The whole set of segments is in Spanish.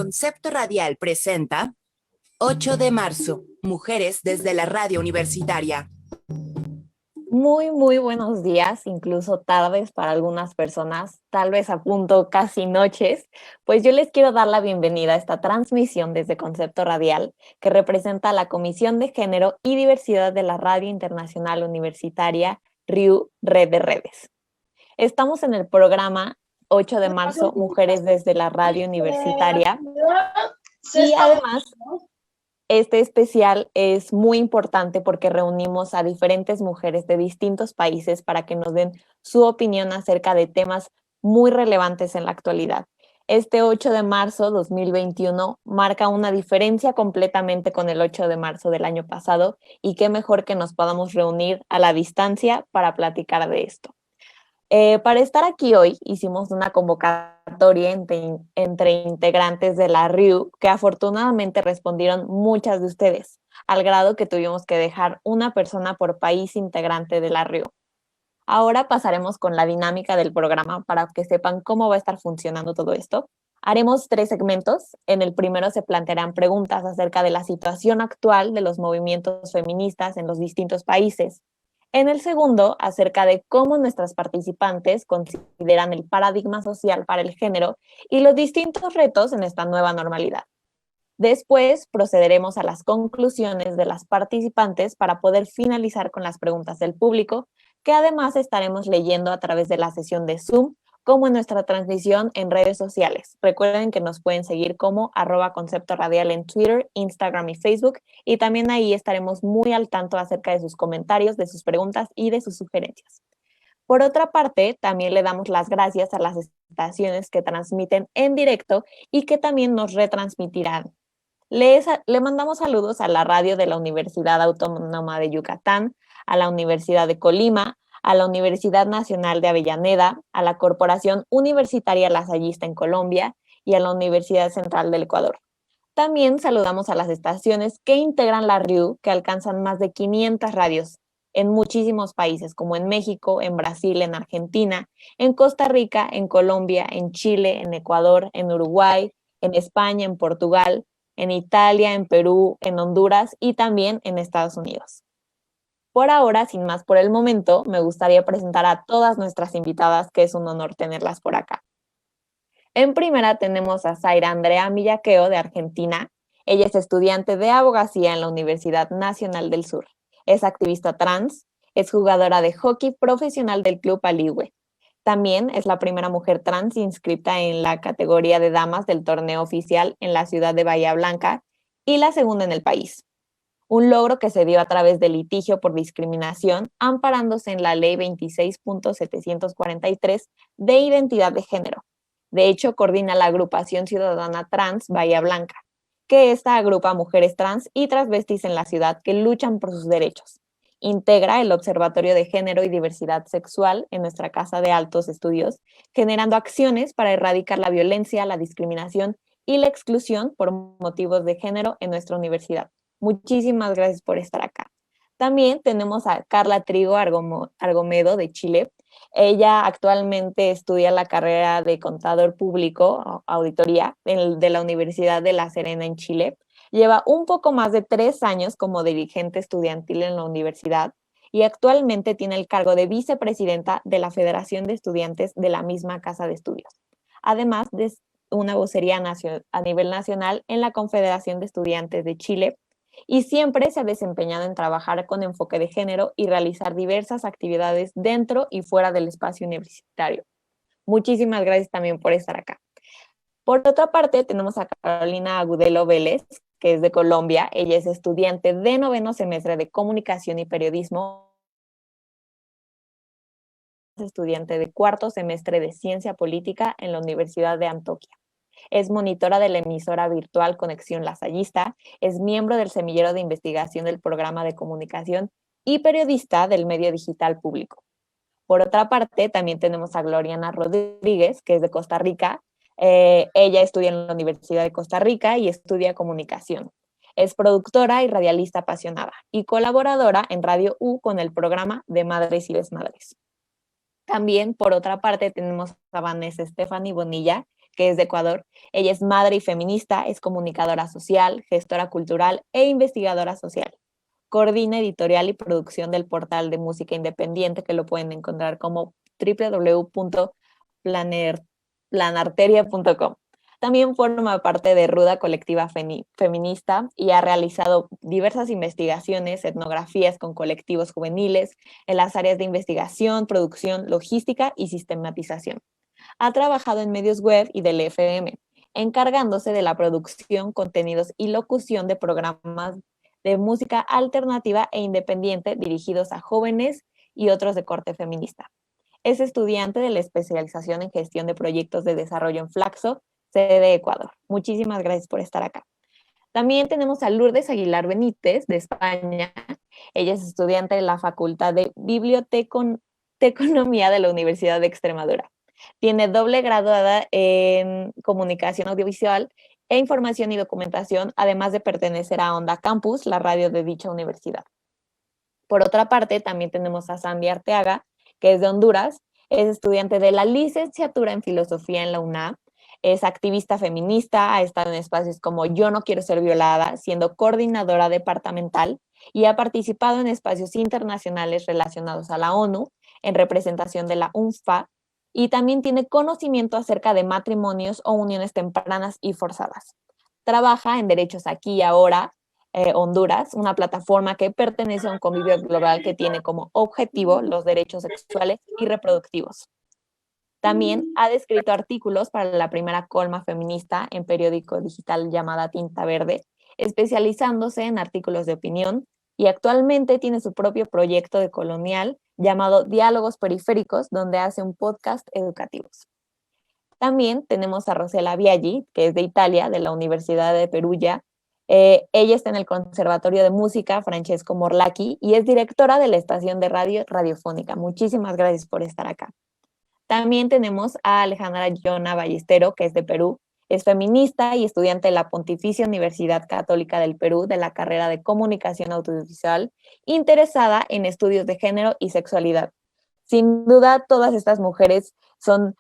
Concepto Radial presenta 8 de marzo, Mujeres desde la Radio Universitaria. Muy buenos días, incluso tardes para algunas personas, tal vez a punto casi noches, pues yo les quiero dar la bienvenida a esta transmisión desde Concepto Radial, que representa a la Comisión de Género y Diversidad de la Radio Internacional Universitaria, RIU, Red de Redes. Estamos en el programa 8 de marzo, Mujeres desde la Radio Universitaria, y además este especial es muy importante porque reunimos a diferentes mujeres de distintos países para que nos den su opinión acerca de temas muy relevantes en la actualidad. Este 8 de marzo 2021 marca una diferencia completamente con el 8 de marzo del año pasado y qué mejor que nos podamos reunir a la distancia para platicar de esto. Para estar aquí hoy hicimos una convocatoria entre integrantes de la RIU que afortunadamente respondieron muchas de ustedes, al grado que tuvimos que dejar una persona por país integrante de la RIU. Ahora pasaremos con la dinámica del programa para que sepan cómo va a estar funcionando todo esto. Haremos 3 segmentos. En el primero se plantearán preguntas acerca de la situación actual de los movimientos feministas en los distintos países. En el segundo, acerca de cómo nuestras participantes consideran el paradigma social para el género y los distintos retos en esta nueva normalidad. Después procederemos a las conclusiones de las participantes para poder finalizar con las preguntas del público, que además estaremos leyendo a través de la sesión de Zoom, como en nuestra transmisión en redes sociales. Recuerden que nos pueden seguir como @conceptoradial en Twitter, Instagram y Facebook, y también ahí estaremos muy al tanto acerca de sus comentarios, de sus preguntas y de sus sugerencias. Por otra parte, también le damos las gracias a las estaciones que transmiten en directo y que también nos retransmitirán. Le mandamos saludos a la radio de la Universidad Autónoma de Yucatán, a la Universidad de Colima, a la Universidad Nacional de Avellaneda, a la Corporación Universitaria Lasallista en Colombia y a la Universidad Central del Ecuador. También saludamos a las estaciones que integran la RIU, que alcanzan más de 500 radios en muchísimos países, como en México, en Brasil, en Argentina, en Costa Rica, en Colombia, en Chile, en Ecuador, en Uruguay, en España, en Portugal, en Italia, en Perú, en Honduras y también en Estados Unidos. Por ahora, sin más por el momento, me gustaría presentar a todas nuestras invitadas, que es un honor tenerlas por acá. En primera tenemos a Zaira Andrea Millaqueo de Argentina. Ella es estudiante de abogacía en la Universidad Nacional del Sur. Es activista trans, es jugadora de hockey profesional del Club Aligüe. También es la primera mujer trans inscrita en la categoría de damas del torneo oficial en la ciudad de Bahía Blanca y la segunda en el país. Un logro que se dio a través del litigio por discriminación, amparándose en la Ley 26.743 de identidad de género. De hecho, coordina la agrupación ciudadana trans Bahía Blanca, que esta agrupa mujeres trans y transvestis en la ciudad que luchan por sus derechos. Integra el Observatorio de Género y Diversidad Sexual en nuestra Casa de Altos Estudios, generando acciones para erradicar la violencia, la discriminación y la exclusión por motivos de género en nuestra universidad. Muchísimas gracias por estar acá. También tenemos a Carla Trigo Argomedo de Chile. Ella actualmente estudia la carrera de contador público, auditoría, de la Universidad de La Serena en Chile. Lleva un poco más de 3 años como dirigente estudiantil en la universidad y actualmente tiene el cargo de vicepresidenta de la Federación de Estudiantes de la misma casa de estudios. Además de una vocería a nivel nacional en la Confederación de Estudiantes de Chile, y siempre se ha desempeñado en trabajar con enfoque de género y realizar diversas actividades dentro y fuera del espacio universitario. Muchísimas gracias también por estar acá. Por otra parte, tenemos a Carolina Agudelo Vélez, que es de Colombia. Ella es estudiante de 9º semestre de Comunicación y Periodismo, estudiante de 4º semestre de Ciencia Política en la Universidad de Antioquia. Es monitora de la emisora virtual Conexión Lasallista, es miembro del semillero de investigación del programa de comunicación y periodista del medio digital público. Por otra parte, también tenemos a Gloriana Rodríguez, que es de Costa Rica. Ella estudia en la Universidad de Costa Rica y estudia comunicación. Es productora y radialista apasionada y colaboradora en Radio U con el programa de Madres y Desmadres. También, por otra parte, tenemos a Vanessa Stephanie Bonilla, que es de Ecuador. Ella es madre y feminista, es comunicadora social, gestora cultural e investigadora social. Coordina editorial y producción del portal de música independiente, que lo pueden encontrar como www.planarteria.com. También forma parte de Ruda Colectiva Feminista y ha realizado diversas investigaciones, etnografías con colectivos juveniles en las áreas de investigación, producción, logística y sistematización. Ha trabajado en medios web y del FM, encargándose de la producción, contenidos y locución de programas de música alternativa e independiente dirigidos a jóvenes y otros de corte feminista. Es estudiante de la especialización en gestión de proyectos de desarrollo en Flaxo, sede de Ecuador. Muchísimas gracias por estar acá. También tenemos a Lourdes Aguilar Benítez, de España. Ella es estudiante de la Facultad de Biblioteconomía de la Universidad de Extremadura. Tiene doble graduada en Comunicación Audiovisual e Información y Documentación, además de pertenecer a Onda Campus, la radio de dicha universidad. Por otra parte, también tenemos a Sandy Arteaga, que es de Honduras, es estudiante de la licenciatura en Filosofía en la UNAM, es activista feminista, ha estado en espacios como Yo no quiero ser violada, siendo coordinadora departamental, y ha participado en espacios internacionales relacionados a la ONU, en representación de la UNFPA, y también tiene conocimiento acerca de matrimonios o uniones tempranas y forzadas. Trabaja en Derechos Aquí y Ahora, Honduras, una plataforma que pertenece a un convivio global que tiene como objetivo los derechos sexuales y reproductivos. También ha descrito artículos para la primera colma feminista en periódico digital llamada Tinta Verde, especializándose en artículos de opinión, y actualmente tiene su propio proyecto de colonial llamado Diálogos Periféricos, donde hace un podcast educativos. También tenemos a Rosela Biaggi, que es de Italia, de la Universidad de Perugia. Ella está en el Conservatorio de Música Francesco Morlacchi y es directora de la estación de radio Radiofónica. Muchísimas gracias por estar acá. También tenemos a Alejandra Yona Ballestero, que es de Perú. Es feminista y estudiante de la Pontificia Universidad Católica del Perú de la carrera de Comunicación Audiovisual, interesada en estudios de género y sexualidad. Sin duda, todas estas mujeres son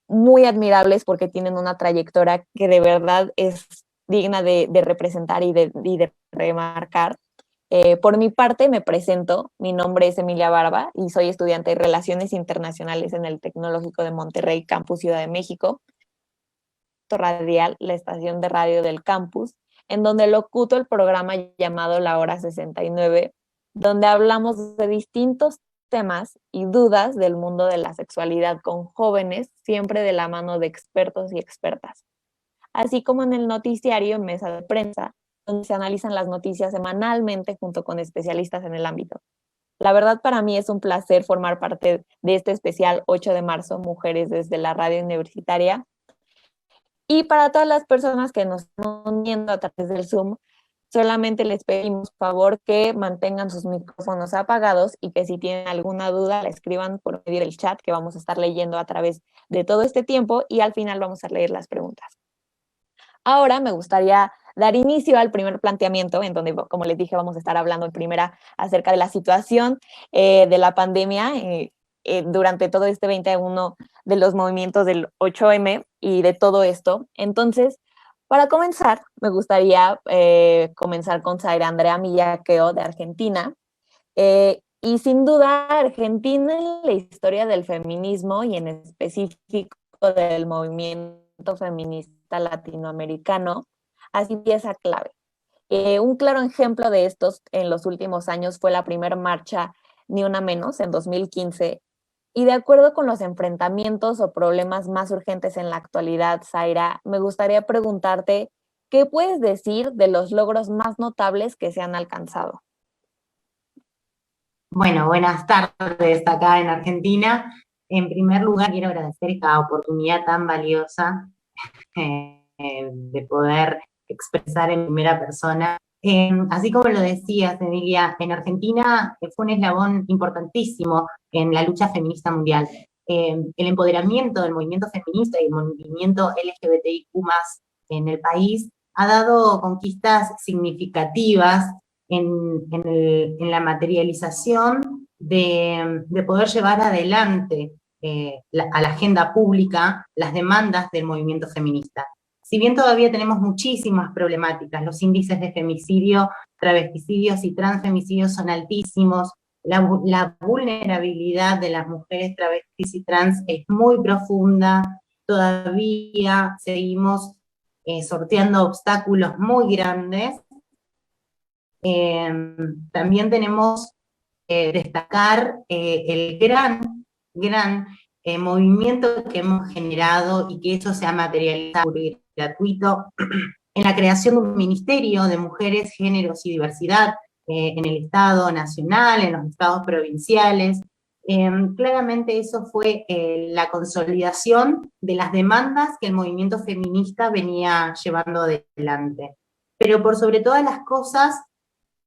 muy admirables porque tienen una trayectoria que de verdad es digna de representar y de remarcar. Por mi parte, me presento. Mi nombre es Emilia Barba y soy estudiante de Relaciones Internacionales en el Tecnológico de Monterrey, Campus Ciudad de México. Radial, la estación de radio del campus, en donde locuto el programa llamado La Hora 69, donde hablamos de distintos temas y dudas del mundo de la sexualidad con jóvenes, siempre de la mano de expertos y expertas. Así como en el noticiario Mesa de Prensa, donde se analizan las noticias semanalmente junto con especialistas en el ámbito. La verdad, para mí es un placer formar parte de este especial 8 de marzo, Mujeres desde la Radio Universitaria. Y para todas las personas que nos están uniendo a través del Zoom, solamente les pedimos por favor que mantengan sus micrófonos apagados y que si tienen alguna duda la escriban por medio del chat, que vamos a estar leyendo a través de todo este tiempo, y al final vamos a leer las preguntas. Ahora me gustaría dar inicio al primer planteamiento, en donde, como les dije, vamos a estar hablando en primera acerca de la situación de la pandemia durante todo este 21 de los movimientos del 8M y de todo esto. Entonces, para comenzar, me gustaría comenzar con Zaira Andrea Millaqueo, de Argentina. Y sin duda, Argentina en la historia del feminismo y en específico del movimiento feminista latinoamericano ha sido pieza clave. Un claro ejemplo de estos en los últimos años fue la primera marcha Ni Una Menos en 2015. Y de acuerdo con los enfrentamientos o problemas más urgentes en la actualidad, Zaira, me gustaría preguntarte, ¿qué puedes decir de los logros más notables que se han alcanzado? Bueno, buenas tardes acá en Argentina. En primer lugar, quiero agradecer esta oportunidad tan valiosa de poder expresar en primera persona. Así como lo decías, Emilia, en Argentina fue un eslabón importantísimo en la lucha feminista mundial. El empoderamiento del movimiento feminista y el movimiento LGBTIQ+ en el país ha dado conquistas significativas en la materialización de poder llevar adelante a la agenda pública las demandas del movimiento feminista. Si bien todavía tenemos muchísimas problemáticas, los índices de femicidio, travesticidios y transfemicidios son altísimos, la vulnerabilidad de las mujeres travestis y trans es muy profunda, todavía seguimos sorteando obstáculos muy grandes. También tenemos destacar el gran movimiento que hemos generado y que eso se ha materializado gratuito en la creación de un ministerio de mujeres, géneros y diversidad en el Estado nacional, en los estados provinciales. Claramente eso fue la consolidación de las demandas que el movimiento feminista venía llevando adelante. Pero por sobre todas las cosas,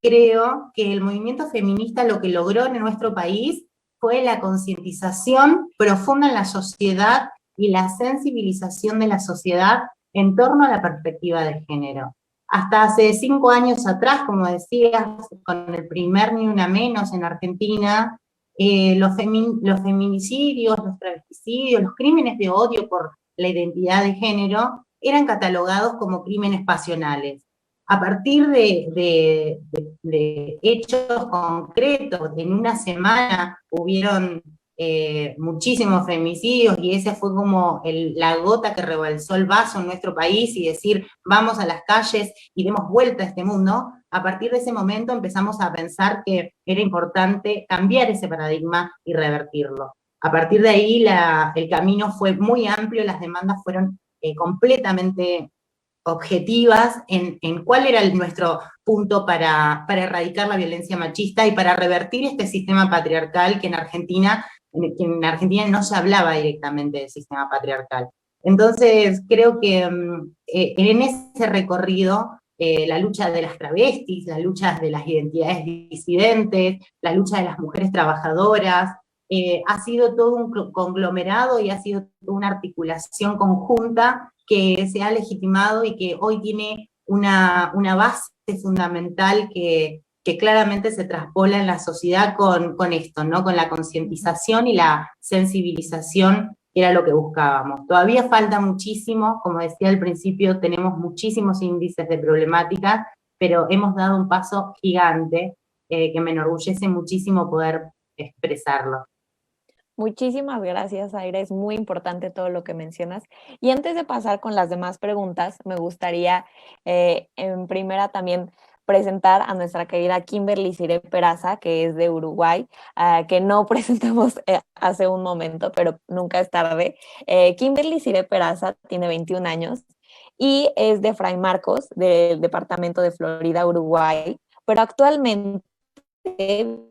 creo que el movimiento feminista lo que logró en nuestro país fue la concientización profunda en la sociedad y la sensibilización de la sociedad en torno a la perspectiva de género. Hasta hace 5 años atrás, como decías, con el primer Ni Una Menos en Argentina, los feminicidios, los travesticidios, los crímenes de odio por la identidad de género eran catalogados como crímenes pasionales. A partir de hechos concretos, en una semana hubieron muchísimos femicidios y ese fue como la gota que rebalsó el vaso en nuestro país y decir, vamos a las calles y demos vuelta a este mundo. A partir de ese momento empezamos a pensar que era importante cambiar ese paradigma y revertirlo. A partir de ahí el camino fue muy amplio, las demandas fueron completamente objetivas en cuál era nuestro punto para erradicar la violencia machista y para revertir este sistema patriarcal que en Argentina no se hablaba directamente del sistema patriarcal. Entonces, creo que en ese recorrido, la lucha de las travestis, la lucha de las identidades disidentes, la lucha de las mujeres trabajadoras, ha sido todo un conglomerado y ha sido una articulación conjunta que se ha legitimado y que hoy tiene una base fundamental que claramente se traspola en la sociedad con esto, ¿no? Con la concientización y la sensibilización, que era lo que buscábamos. Todavía falta muchísimo, como decía al principio, tenemos muchísimos índices de problemáticas, pero hemos dado un paso gigante que me enorgullece muchísimo poder expresarlo. Muchísimas gracias, Aira. Es muy importante todo lo que mencionas. Y antes de pasar con las demás preguntas, me gustaría en primera también presentar a nuestra querida Kimberly Cire Peraza, que es de Uruguay, que no presentamos hace un momento, pero nunca es tarde. Kimberly Cire Peraza tiene 21 años y es de Fray Marcos, del departamento de Florida, Uruguay, pero actualmente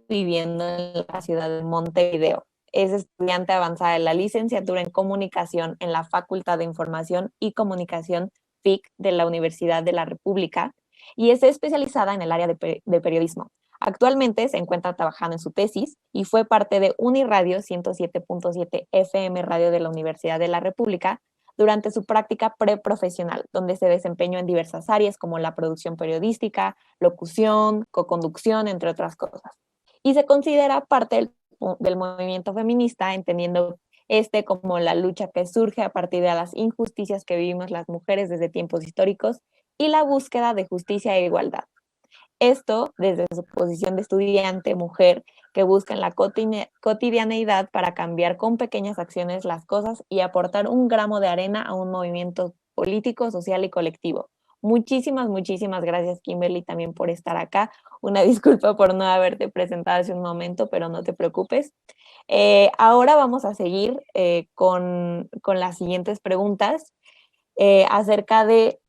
viviendo en la ciudad de Montevideo. Es estudiante avanzada de la licenciatura en Comunicación en la Facultad de Información y Comunicación FIC de la Universidad de la República y es especializada en el área de periodismo. Actualmente se encuentra trabajando en su tesis y fue parte de Uniradio 107.7 FM Radio de la Universidad de la República durante su práctica preprofesional, donde se desempeñó en diversas áreas como la producción periodística, locución, coconducción, entre otras cosas. Y se considera parte del movimiento feminista, entendiendo como la lucha que surge a partir de las injusticias que vivimos las mujeres desde tiempos históricos y la búsqueda de justicia e igualdad. Esto desde su posición de estudiante, mujer, que busca en la cotidianeidad para cambiar con pequeñas acciones las cosas y aportar un gramo de arena a un movimiento político, social y colectivo. Muchísimas gracias, Kimberly, también por estar acá. Una disculpa por no haberte presentado hace un momento, pero no te preocupes. Ahora vamos a seguir con las siguientes preguntas acerca de,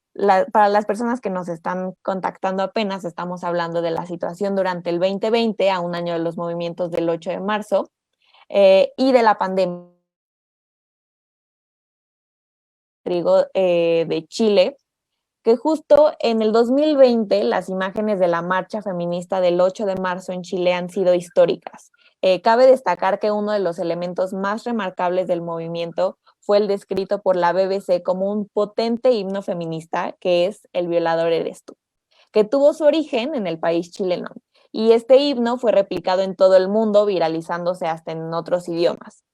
para las personas que nos están contactando apenas, estamos hablando de la situación durante el 2020, a un año de los movimientos del 8 de marzo, y de la pandemia de Chile, que justo en el 2020 las imágenes de la marcha feminista del 8 de marzo en Chile han sido históricas. Cabe destacar que uno de los elementos más remarcables del movimiento fue el descrito por la BBC como un potente himno feminista, que es El violador eres tú, que tuvo su origen en el país chileno. Y este himno fue replicado en todo el mundo, viralizándose hasta en otros idiomas.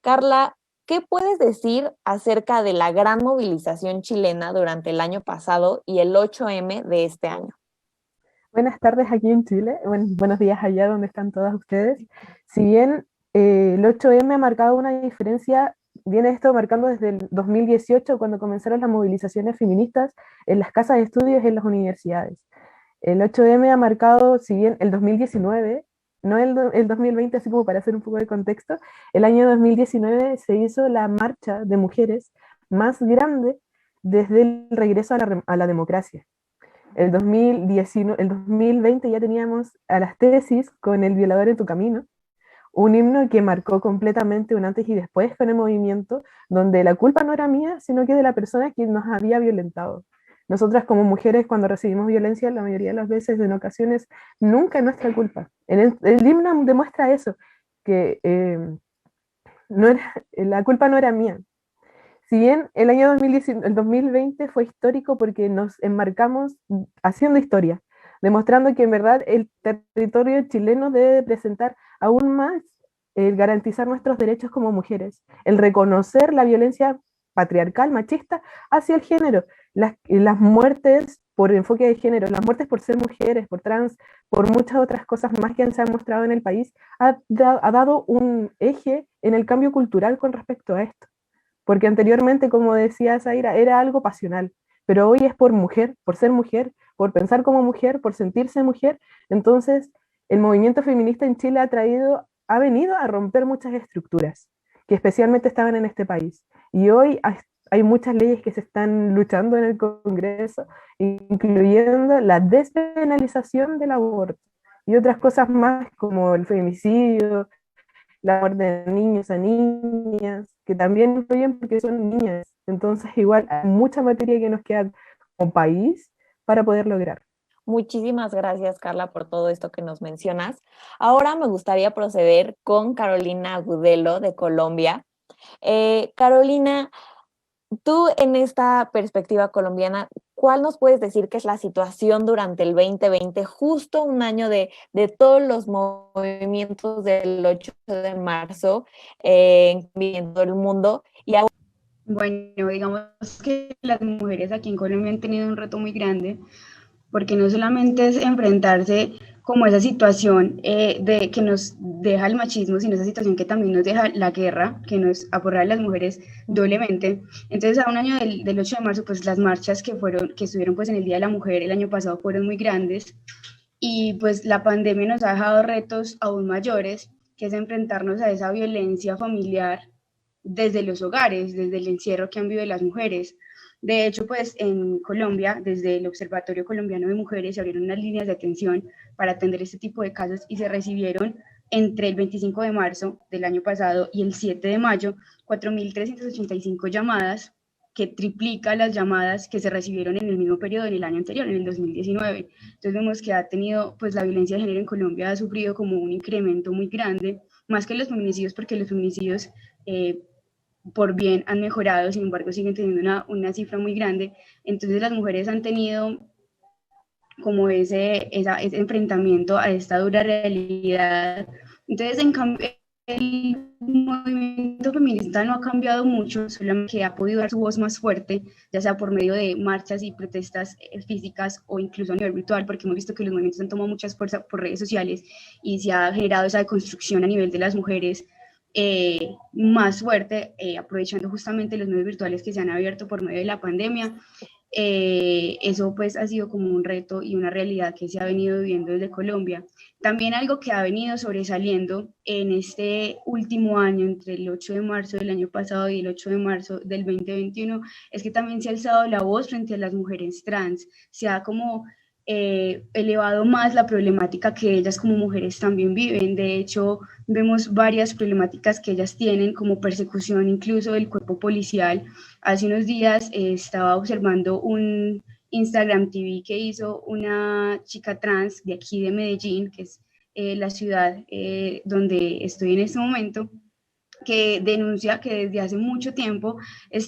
Carla, ¿qué puedes decir acerca de la gran movilización chilena durante el año pasado y el 8M de este año? Buenas tardes aquí en Chile, buenos días allá donde están todas ustedes. Si bien el 8M ha marcado una diferencia, viene esto marcando desde el 2018, cuando comenzaron las movilizaciones feministas en las casas de estudios y en las universidades. El 8M ha marcado, si bien el 2019, no el 2020, así como para hacer un poco de contexto, el año 2019 se hizo la marcha de mujeres más grande desde el regreso a la democracia. El 2019, el 2020 ya teníamos a las tesis con El violador en tu camino, un himno que marcó completamente un antes y después con el movimiento, donde la culpa no era mía, sino que de la persona que nos había violentado. Nosotras como mujeres cuando recibimos violencia, la mayoría de las veces, en ocasiones, nunca es nuestra culpa. El himno demuestra eso, que no era, la culpa no era mía. Si bien el año 2019, el 2020 fue histórico porque nos enmarcamos haciendo historia, demostrando que en verdad el territorio chileno debe presentar aún más el garantizar nuestros derechos como mujeres, el reconocer la violencia patriarcal, machista, hacia el género, las muertes por enfoque de género, las muertes por ser mujeres, por trans, por muchas otras cosas más que se han mostrado en el país, ha dado un eje en el cambio cultural con respecto a esto. Porque anteriormente, como decía Zaira, era algo pasional, pero hoy es por mujer, por ser mujer, por pensar como mujer, por sentirse mujer. Entonces, el movimiento feminista en Chile ha venido a romper muchas estructuras que especialmente estaban en este país. Y hoy hay muchas leyes que se están luchando en el Congreso, incluyendo la despenalización del aborto y otras cosas más como el femicidio, la muerte de niños a niñas, que también influyen porque son niñas. Entonces, igual hay mucha materia que nos queda como país para poder lograr. Muchísimas gracias, Carla, por todo esto que nos mencionas. Ahora me gustaría proceder con Carolina Agudelo de Colombia. Carolina, tú en esta perspectiva colombiana, ¿cuál nos puedes decir que es la situación durante el 2020, justo un año de todos los movimientos del 8 de marzo en todo el mundo? Y ahora... Bueno, digamos que las mujeres aquí en Colombia han tenido un reto muy grande, porque no solamente es enfrentarse como esa situación de que nos deja el machismo, sino esa situación que también nos deja la guerra, que nos aporrea a las mujeres doblemente. Entonces, a un año del 8 de marzo, pues las marchas que estuvieron pues en el Día de la Mujer el año pasado fueron muy grandes, y pues la pandemia nos ha dejado retos aún mayores, que es enfrentarnos a esa violencia familiar desde los hogares, desde el encierro que han vivido las mujeres. De hecho, pues en Colombia, desde el Observatorio Colombiano de Mujeres, se abrieron unas líneas de atención para atender este tipo de casos y se recibieron entre el 25 de marzo del año pasado y el 7 de mayo 4.385 llamadas, que triplica las llamadas que se recibieron en el mismo periodo en el año anterior, en el 2019. Entonces vemos que ha tenido, pues la violencia de género en Colombia ha sufrido como un incremento muy grande, más que los feminicidios, porque los feminicidios por bien han mejorado, sin embargo siguen teniendo una cifra muy grande. Entonces las mujeres han tenido como ese enfrentamiento a esta dura realidad. Entonces, en cambio, el movimiento feminista no ha cambiado mucho, solamente que ha podido dar su voz más fuerte, ya sea por medio de marchas y protestas físicas o incluso a nivel virtual, porque hemos visto que los movimientos han tomado mucha fuerza por redes sociales y se ha generado esa deconstrucción a nivel de las mujeres más fuerte, aprovechando justamente los medios virtuales que se han abierto por medio de la pandemia. Eso pues ha sido como un reto y una realidad que se ha venido viviendo desde Colombia. También algo que ha venido sobresaliendo en este último año, entre el 8 de marzo del año pasado y el 8 de marzo del 2021, es que también se ha alzado la voz frente a las mujeres trans. Se ha como elevado más la problemática que ellas como mujeres también viven. De hecho, vemos varias problemáticas que ellas tienen, como persecución incluso del cuerpo policial. Hace unos días estaba observando un Instagram TV que hizo una chica trans de aquí de Medellín, que es la ciudad donde estoy en este momento, que denuncia que desde hace mucho tiempo es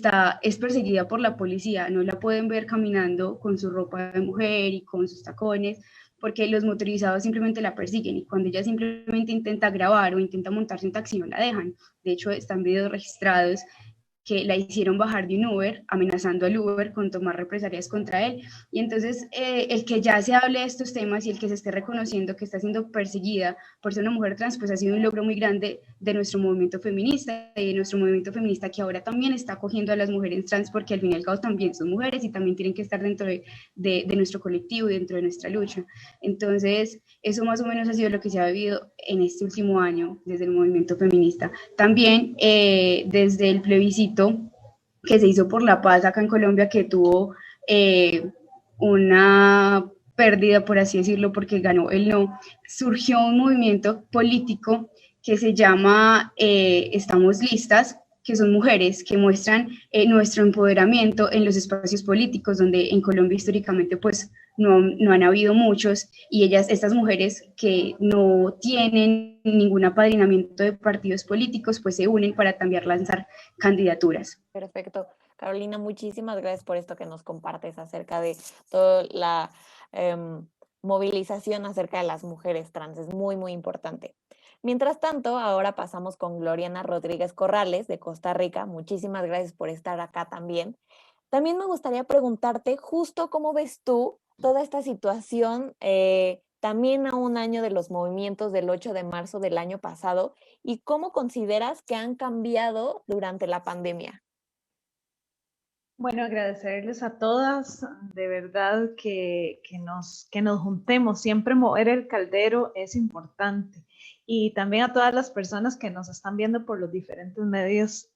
perseguida por la policía. No la pueden ver caminando con su ropa de mujer y con sus tacones, porque los motorizados simplemente la persiguen y cuando ella simplemente intenta grabar o intenta montarse un taxi no la dejan. De hecho, están videos registrados que la hicieron bajar de un Uber, amenazando al Uber con tomar represalias contra él. Y entonces el que ya se hable de estos temas y el que se esté reconociendo que está siendo perseguida por ser una mujer trans, pues ha sido un logro muy grande de nuestro movimiento feminista y de nuestro movimiento feminista que ahora también está acogiendo a las mujeres trans porque al fin y al cabo también son mujeres y también tienen que estar dentro de nuestro colectivo y dentro de nuestra lucha. Entonces, eso más o menos ha sido lo que se ha vivido en este último año desde el movimiento feminista. También desde el plebiscito que se hizo por la paz acá en Colombia, que tuvo una pérdida, por así decirlo, porque ganó el no, surgió un movimiento político que se llama Estamos Listas, que son mujeres que muestran nuestro empoderamiento en los espacios políticos, donde en Colombia históricamente pues no han habido muchos, y estas mujeres que no tienen ningún apadrinamiento de partidos políticos, pues se unen para también lanzar candidaturas. Perfecto. Carolina, muchísimas gracias por esto que nos compartes acerca de toda la movilización acerca de las mujeres trans. Es muy, muy importante. Mientras tanto, ahora pasamos con Gloriana Rodríguez Corrales de Costa Rica. Muchísimas gracias por estar acá también. También me gustaría preguntarte justo cómo ves tú toda esta situación, también a un año de los movimientos del 8 de marzo del año pasado, y cómo consideras que han cambiado durante la pandemia. Bueno, agradecerles a todas, de verdad que nos juntemos, siempre mover el caldero es importante. Y también a todas las personas que nos están viendo por los diferentes medios,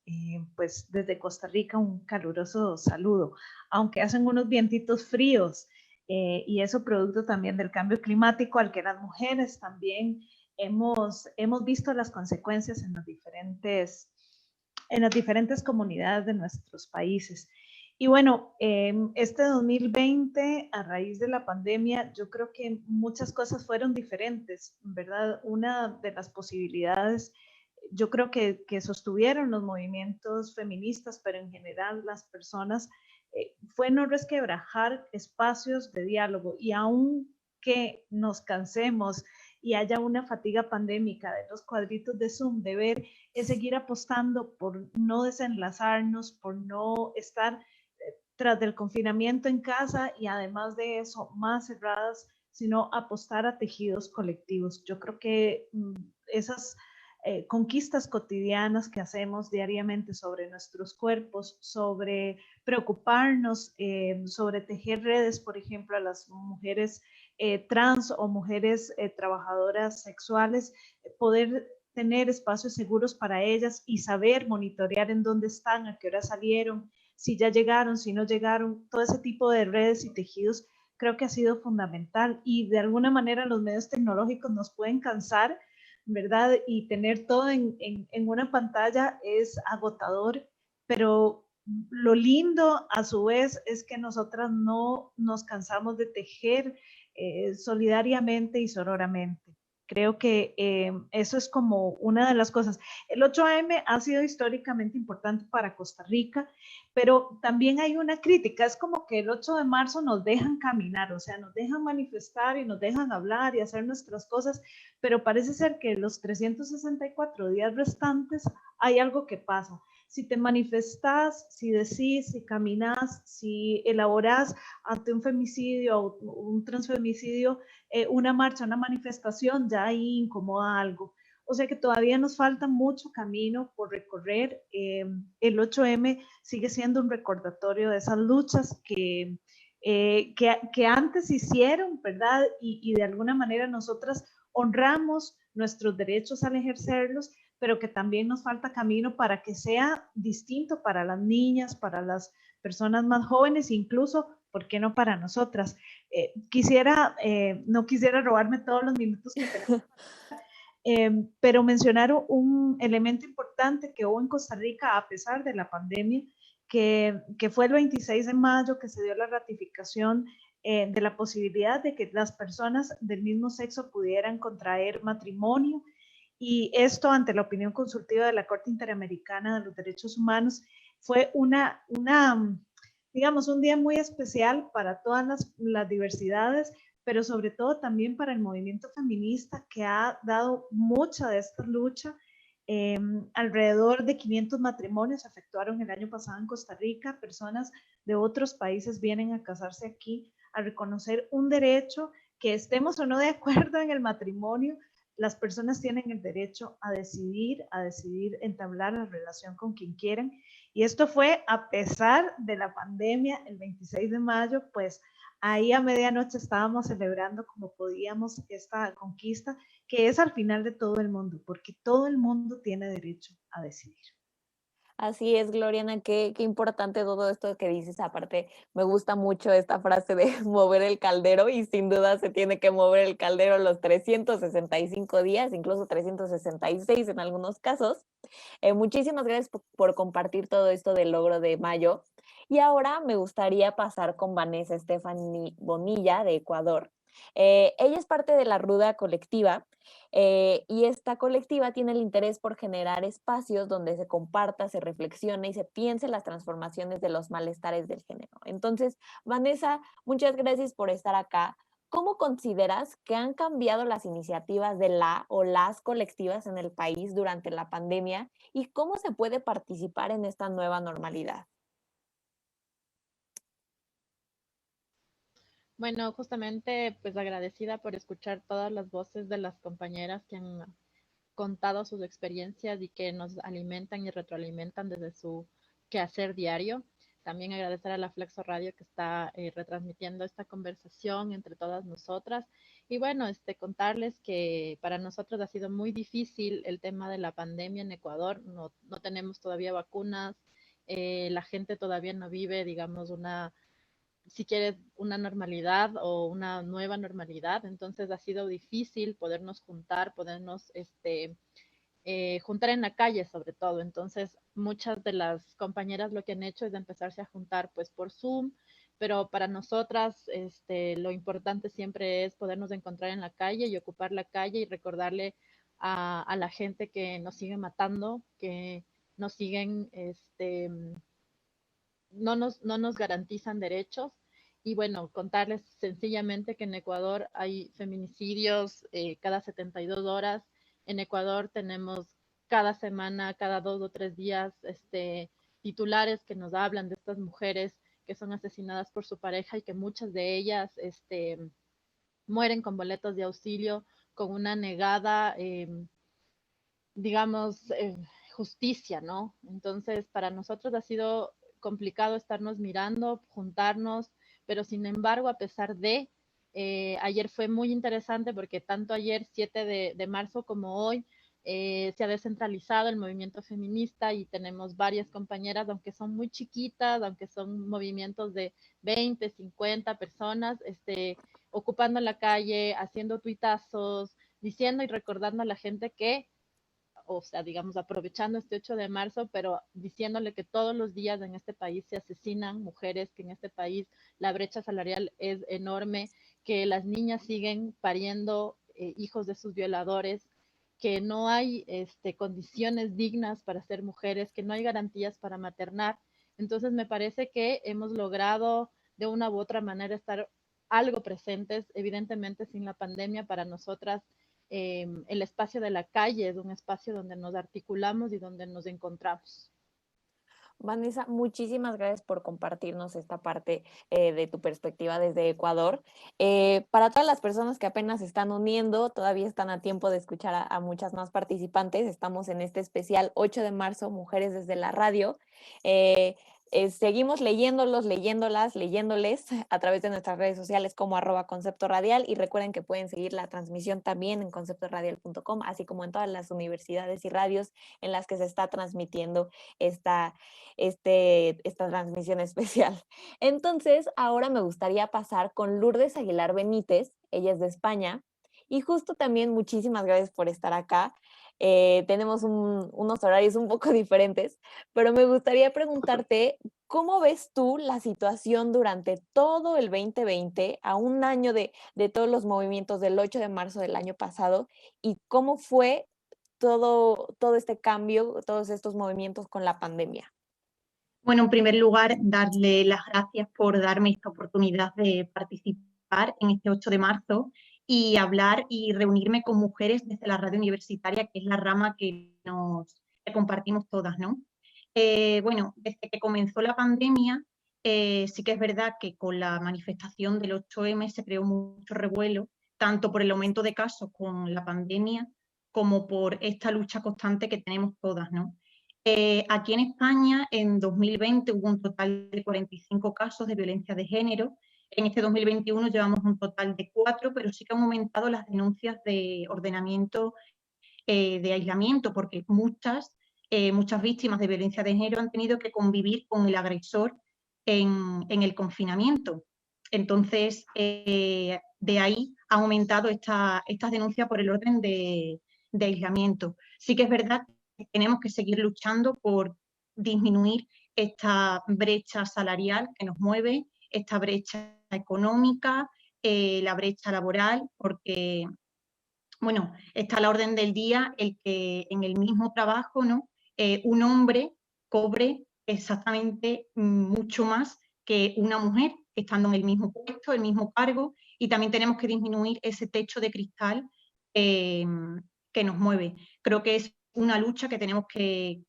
pues desde Costa Rica un caluroso saludo, aunque hacen unos vientitos fríos, y eso producto también del cambio climático al que las mujeres también hemos visto las consecuencias en las diferentes comunidades de nuestros países. Y bueno, este 2020, a raíz de la pandemia, yo creo que muchas cosas fueron diferentes, ¿verdad? Una de las posibilidades, yo creo que sostuvieron los movimientos feministas, pero en general las personas, fue no resquebrajar espacios de diálogo. Y aunque nos cansemos y haya una fatiga pandémica de los cuadritos de Zoom, de ver, es seguir apostando por no desenlazarnos, por no estar tras del confinamiento en casa y además de eso más cerradas, sino apostar a tejidos colectivos. Yo creo que esas conquistas cotidianas que hacemos diariamente sobre nuestros cuerpos, sobre preocuparnos, sobre tejer redes, por ejemplo, a las mujeres trans o mujeres trabajadoras sexuales, poder tener espacios seguros para ellas y saber monitorear en dónde están, a qué hora salieron, si ya llegaron, si no llegaron, todo ese tipo de redes y tejidos creo que ha sido fundamental. Y de alguna manera los medios tecnológicos nos pueden cansar, ¿verdad? Y tener todo en una pantalla es agotador, pero lo lindo a su vez es que nosotras no nos cansamos de tejer solidariamente y sororamente. Creo que eso es como una de las cosas. El 8M ha sido históricamente importante para Costa Rica, pero también hay una crítica. Es como que el 8 de marzo nos dejan caminar, o sea, nos dejan manifestar y nos dejan hablar y hacer nuestras cosas, pero parece ser que los 364 días restantes hay algo que pasa. Si te manifestás, si decís, si caminás, si elaborás ante un femicidio o un transfemicidio, una marcha, una manifestación, ya ahí incomoda algo. O sea que todavía nos falta mucho camino por recorrer. El 8M sigue siendo un recordatorio de esas luchas que antes hicieron, ¿verdad? Y de alguna manera nosotras honramos nuestros derechos al ejercerlos, pero que también nos falta camino para que sea distinto para las niñas, para las personas más jóvenes, incluso, ¿por qué no para nosotras? No quisiera robarme todos los minutos que tenemos, pero mencionar un elemento importante que hubo en Costa Rica a pesar de la pandemia, que fue el 26 de mayo que se dio la ratificación de la posibilidad de que las personas del mismo sexo pudieran contraer matrimonio, y esto ante la opinión consultiva de la Corte Interamericana de los Derechos Humanos. Fue digamos, un día muy especial para todas las diversidades, pero sobre todo también para el movimiento feminista que ha dado mucha de esta lucha. Alrededor de 500 matrimonios se efectuaron el año pasado en Costa Rica. Personas de otros países vienen a casarse aquí a reconocer un derecho, que estemos o no de acuerdo en el matrimonio, las personas tienen el derecho a decidir entablar la relación con quien quieran. Y esto fue a pesar de la pandemia. El 26 de mayo, pues ahí a medianoche estábamos celebrando como podíamos esta conquista, que es al final de todo el mundo, porque todo el mundo tiene derecho a decidir. Así es, Gloriana, qué importante todo esto que dices. Aparte, me gusta mucho esta frase de mover el caldero, y sin duda se tiene que mover el caldero los 365 días, incluso 366 en algunos casos. Muchísimas gracias por compartir todo esto del logro de mayo. Y ahora me gustaría pasar con Vanessa Stephanie Bonilla de Ecuador. Ella es parte de la Ruda Colectiva, y esta colectiva tiene el interés por generar espacios donde se comparta, se reflexione y se piense las transformaciones de los malestares del género. Entonces, Vanessa, muchas gracias por estar acá. ¿Cómo consideras que han cambiado las iniciativas de la o las colectivas en el país durante la pandemia, y cómo se puede participar en esta nueva normalidad? Bueno, justamente pues agradecida por escuchar todas las voces de las compañeras que han contado sus experiencias y que nos alimentan y retroalimentan desde su quehacer diario. También agradecer a la Flexo Radio que está retransmitiendo esta conversación entre todas nosotras. Y bueno, contarles que para nosotros ha sido muy difícil el tema de la pandemia en Ecuador. No tenemos todavía vacunas, la gente todavía no vive, digamos, si quieres, una normalidad o una nueva normalidad. Entonces ha sido difícil podernos juntar, juntar en la calle sobre todo. Entonces muchas de las compañeras lo que han hecho es empezarse a juntar pues por Zoom, pero para nosotras lo importante siempre es podernos encontrar en la calle y ocupar la calle y recordarle a la gente que nos sigue matando, que nos siguen, no nos garantizan derechos. Y bueno, contarles sencillamente que en Ecuador hay feminicidios cada 72 horas. En Ecuador tenemos cada semana, cada 2 o 3 días, titulares que nos hablan de estas mujeres que son asesinadas por su pareja y que muchas de ellas mueren con boletos de auxilio, con una negada, digamos, justicia, ¿no? Entonces, para nosotros ha sido complicado estarnos mirando, juntarnos, pero sin embargo, a pesar de, ayer fue muy interesante porque tanto ayer, 7 de marzo, como hoy, se ha descentralizado el movimiento feminista y tenemos varias compañeras, aunque son muy chiquitas, aunque son movimientos de 20, 50 personas, ocupando la calle, haciendo tuitazos, diciendo y recordando a la gente que, o sea, digamos, aprovechando este 8 de marzo, pero diciéndole que todos los días en este país se asesinan mujeres, que en este país la brecha salarial es enorme, que las niñas siguen pariendo hijos de sus violadores, que no hay condiciones dignas para ser mujeres, que no hay garantías para maternar. Entonces me parece que hemos logrado de una u otra manera estar algo presentes, evidentemente sin la pandemia para nosotras. El espacio de la calle es un espacio donde nos articulamos y donde nos encontramos. Vanessa, muchísimas gracias por compartirnos esta parte de tu perspectiva desde Ecuador. Para todas las personas que apenas se están uniendo, todavía están a tiempo de escuchar a muchas más participantes. Estamos en este especial 8 de marzo, Mujeres desde la Radio. Seguimos leyéndoles a través de nuestras redes sociales como @Concepto Radial, y recuerden que pueden seguir la transmisión también en conceptoradial.com, así como en todas las universidades y radios en las que se está transmitiendo esta transmisión especial. Entonces, ahora me gustaría pasar con Lourdes Aguilar Benítez. Ella es de España, y justo también muchísimas gracias por estar acá. Tenemos unos horarios un poco diferentes, pero me gustaría preguntarte, ¿cómo ves tú la situación durante todo el 2020, a un año de todos los movimientos del 8 de marzo del año pasado, y cómo fue todo este cambio, todos estos movimientos con la pandemia? Bueno, en primer lugar, darle las gracias por darme esta oportunidad de participar participar en este 8 de marzo y hablar y reunirme con mujeres desde la radio universitaria, que es la rama que compartimos todas, ¿no? Bueno, desde que comenzó la pandemia, sí que es verdad que con la manifestación del 8M se creó mucho revuelo, tanto por el aumento de casos con la pandemia, como por esta lucha constante que tenemos todas, ¿no? Aquí en España, en 2020, hubo un total de 45 casos de violencia de género. En este 2021 llevamos un total de 4, pero sí que han aumentado las denuncias de ordenamiento de aislamiento, porque muchas víctimas de violencia de género han tenido que convivir con el agresor en el confinamiento. Entonces, de ahí ha aumentado estas denuncias por el orden de aislamiento. Sí que es verdad que tenemos que seguir luchando por disminuir esta brecha salarial que nos mueve, esta brecha económica, la brecha laboral, porque, bueno, está a la orden del día el que en el mismo trabajo, ¿no? Un hombre cobre exactamente mucho más que una mujer, estando en el mismo puesto, el mismo cargo, y también tenemos que disminuir ese techo de cristal que nos mueve. Creo que es una lucha que tenemos que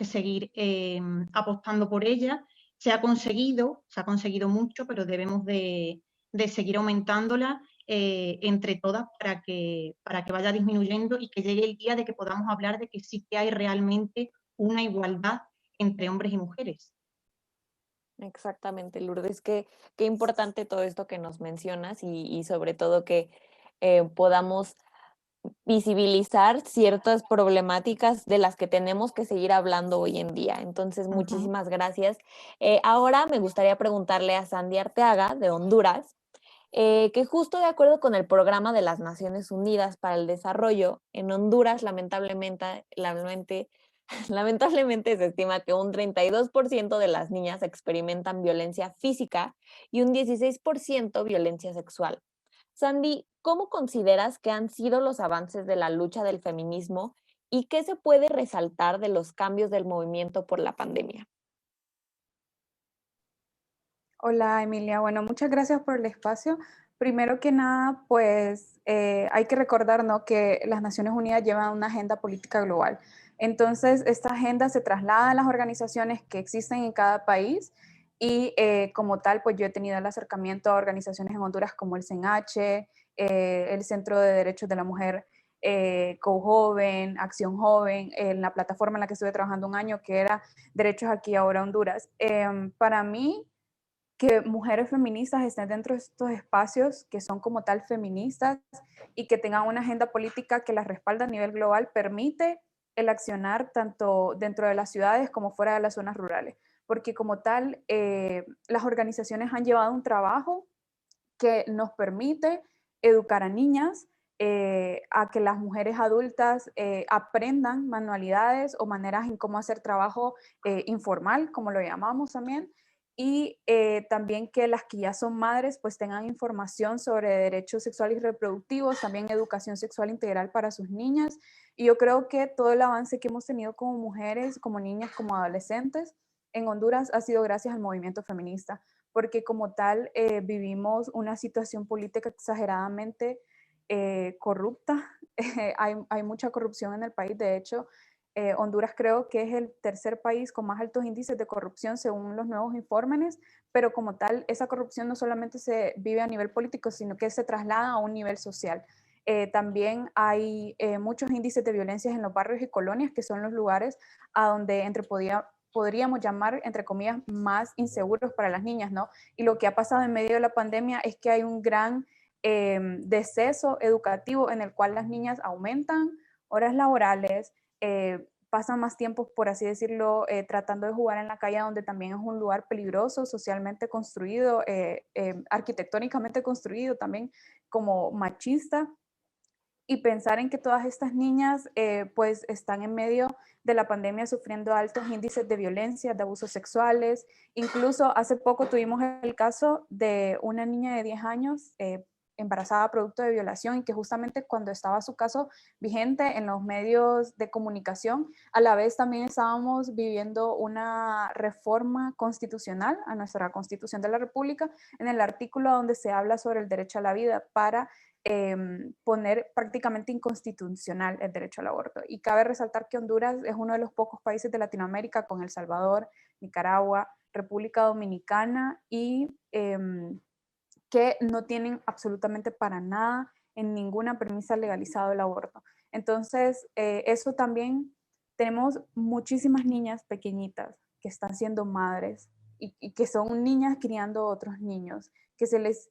seguir apostando por ella. Se ha conseguido mucho, pero debemos de seguir aumentándola entre todas para que vaya disminuyendo y que llegue el día de que podamos hablar de que sí que hay realmente una igualdad entre hombres y mujeres. Exactamente, Lourdes, qué importante todo esto que nos mencionas y sobre todo que podamos visibilizar ciertas problemáticas de las que tenemos que seguir hablando hoy en día. Entonces, muchísimas gracias. Ahora me gustaría preguntarle a Sandy Arteaga, de Honduras, que justo de acuerdo con el Programa de las Naciones Unidas para el Desarrollo, en Honduras, lamentablemente se estima que un 32% de las niñas experimentan violencia física y un 16% violencia sexual. Sandy, ¿cómo consideras que han sido los avances de la lucha del feminismo y qué se puede resaltar de los cambios del movimiento por la pandemia? Hola Emilia, bueno, muchas gracias por el espacio. Primero que nada, pues hay que recordar, ¿no?, que las Naciones Unidas llevan una agenda política global. Entonces, esta agenda se traslada a las organizaciones que existen en cada país y como tal, pues yo he tenido el acercamiento a organizaciones en Honduras como el CENH, el Centro de Derechos de la Mujer, CoJoven, Acción Joven, en la plataforma en la que estuve trabajando un año, que era Derechos Aquí Ahora Honduras. Para mí, que mujeres feministas estén dentro de estos espacios que son como tal feministas y que tengan una agenda política que las respalda a nivel global, permite el accionar tanto dentro de las ciudades como fuera de las zonas rurales. Porque como tal, las organizaciones han llevado un trabajo que nos permite educar a niñas, a que las mujeres adultas aprendan manualidades o maneras en cómo hacer trabajo informal, como lo llamamos también, y también que las que ya son madres pues tengan información sobre derechos sexuales y reproductivos, también educación sexual integral para sus niñas. Y yo creo que todo el avance que hemos tenido como mujeres, como niñas, como adolescentes en Honduras ha sido gracias al movimiento feminista, porque como tal vivimos una situación política exageradamente corrupta. Hay mucha corrupción en el país, de hecho, Honduras creo que es el tercer país con más altos índices de corrupción según los nuevos informes, pero como tal, esa corrupción no solamente se vive a nivel político, sino que se traslada a un nivel social. También hay muchos índices de violencia en los barrios y colonias, que son los lugares a donde podríamos llamar, entre comillas, más inseguros para las niñas, ¿no? Y lo que ha pasado en medio de la pandemia es que hay un gran deceso educativo en el cual las niñas aumentan horas laborales, pasan más tiempo, por así decirlo, tratando de jugar en la calle, donde también es un lugar peligroso, socialmente construido, arquitectónicamente construido, también como machista. Y pensar en que todas estas niñas pues están en medio de la pandemia sufriendo altos índices de violencia, de abusos sexuales. Incluso hace poco tuvimos el caso de una niña de 10 años, embarazada producto de violación y que justamente cuando estaba su caso vigente en los medios de comunicación, a la vez también estábamos viviendo una reforma constitucional a nuestra Constitución de la República en el artículo donde se habla sobre el derecho a la vida para poner prácticamente inconstitucional el derecho al aborto. Y cabe resaltar que Honduras es uno de los pocos países de Latinoamérica, con El Salvador, Nicaragua, República Dominicana, y que no tienen absolutamente para nada en ninguna premisa legalizado el aborto. Entonces, eso también, tenemos muchísimas niñas pequeñitas que están siendo madres y que son niñas criando otros niños, que se les...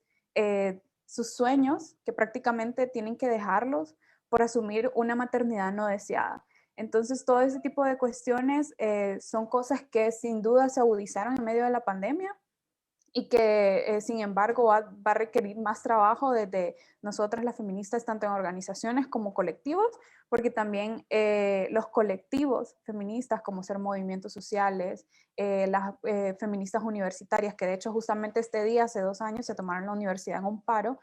sus sueños, que prácticamente tienen que dejarlos por asumir una maternidad no deseada. Entonces, todo ese tipo de cuestiones son cosas que sin duda se agudizaron en medio de la pandemia y que, sin embargo, va a requerir más trabajo desde nosotras las feministas, tanto en organizaciones como colectivos, porque también los colectivos feministas, como ser movimientos sociales, las feministas universitarias, que de hecho justamente este día, hace 2 años, se tomaron la universidad en un paro,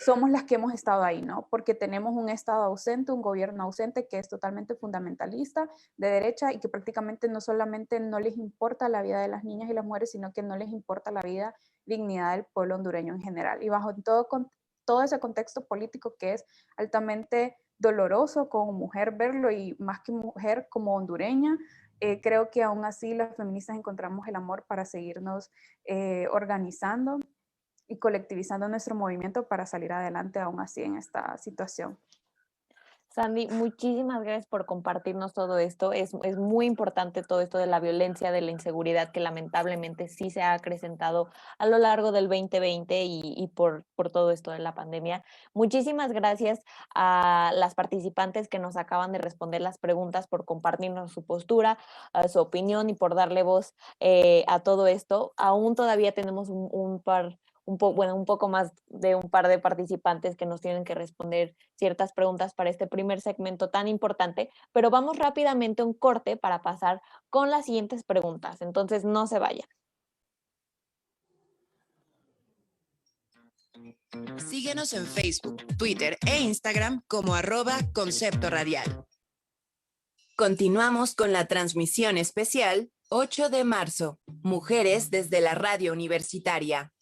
somos las que hemos estado ahí, ¿no? Porque tenemos un Estado ausente, un gobierno ausente que es totalmente fundamentalista, de derecha, y que prácticamente no solamente no les importa la vida de las niñas y las mujeres, sino que no les importa la vida, dignidad del pueblo hondureño en general. Y bajo todo ese contexto político que es altamente doloroso como mujer verlo, y más que mujer como hondureña, creo que aún así las feministas encontramos el amor para seguirnos organizando y colectivizando nuestro movimiento para salir adelante aún así en esta situación. Sandy, muchísimas gracias por compartirnos todo esto. Es muy importante todo esto de la violencia, de la inseguridad que lamentablemente sí se ha acrecentado a lo largo del 2020 y por todo esto de la pandemia. Muchísimas gracias a las participantes que nos acaban de responder las preguntas, por compartirnos su postura, su opinión y por darle voz a todo esto. Aún todavía tenemos un poco más de un par de participantes que nos tienen que responder ciertas preguntas para este primer segmento tan importante, pero vamos rápidamente a un corte para pasar con las siguientes preguntas. Entonces, no se vayan. Síguenos en Facebook, Twitter e Instagram como @Concepto Radial. Continuamos con la transmisión especial 8 de marzo, Mujeres desde la Radio Universitaria.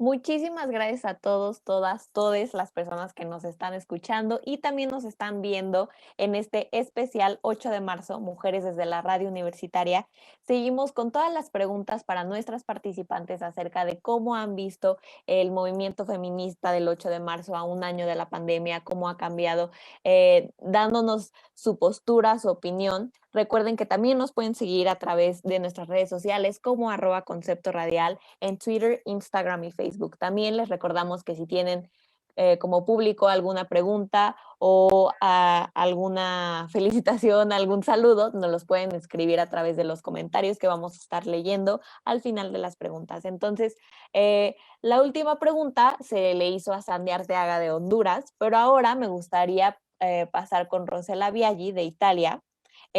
Muchísimas gracias a todos, todas las personas que nos están escuchando y también nos están viendo en este especial 8 de marzo, Mujeres desde la Radio Universitaria. Seguimos con todas las preguntas para nuestras participantes acerca de cómo han visto el movimiento feminista del 8 de marzo a un año de la pandemia, cómo ha cambiado, dándonos su postura, su opinión. Recuerden que también nos pueden seguir a través de nuestras redes sociales como @Concepto Radial en Twitter, Instagram y Facebook. También les recordamos que si tienen como público alguna pregunta o alguna felicitación, algún saludo, nos los pueden escribir a través de los comentarios que vamos a estar leyendo al final de las preguntas. Entonces, la última pregunta se le hizo a Sandy Arteaga de Honduras, pero ahora me gustaría pasar con Rosela Biaggi de Italia.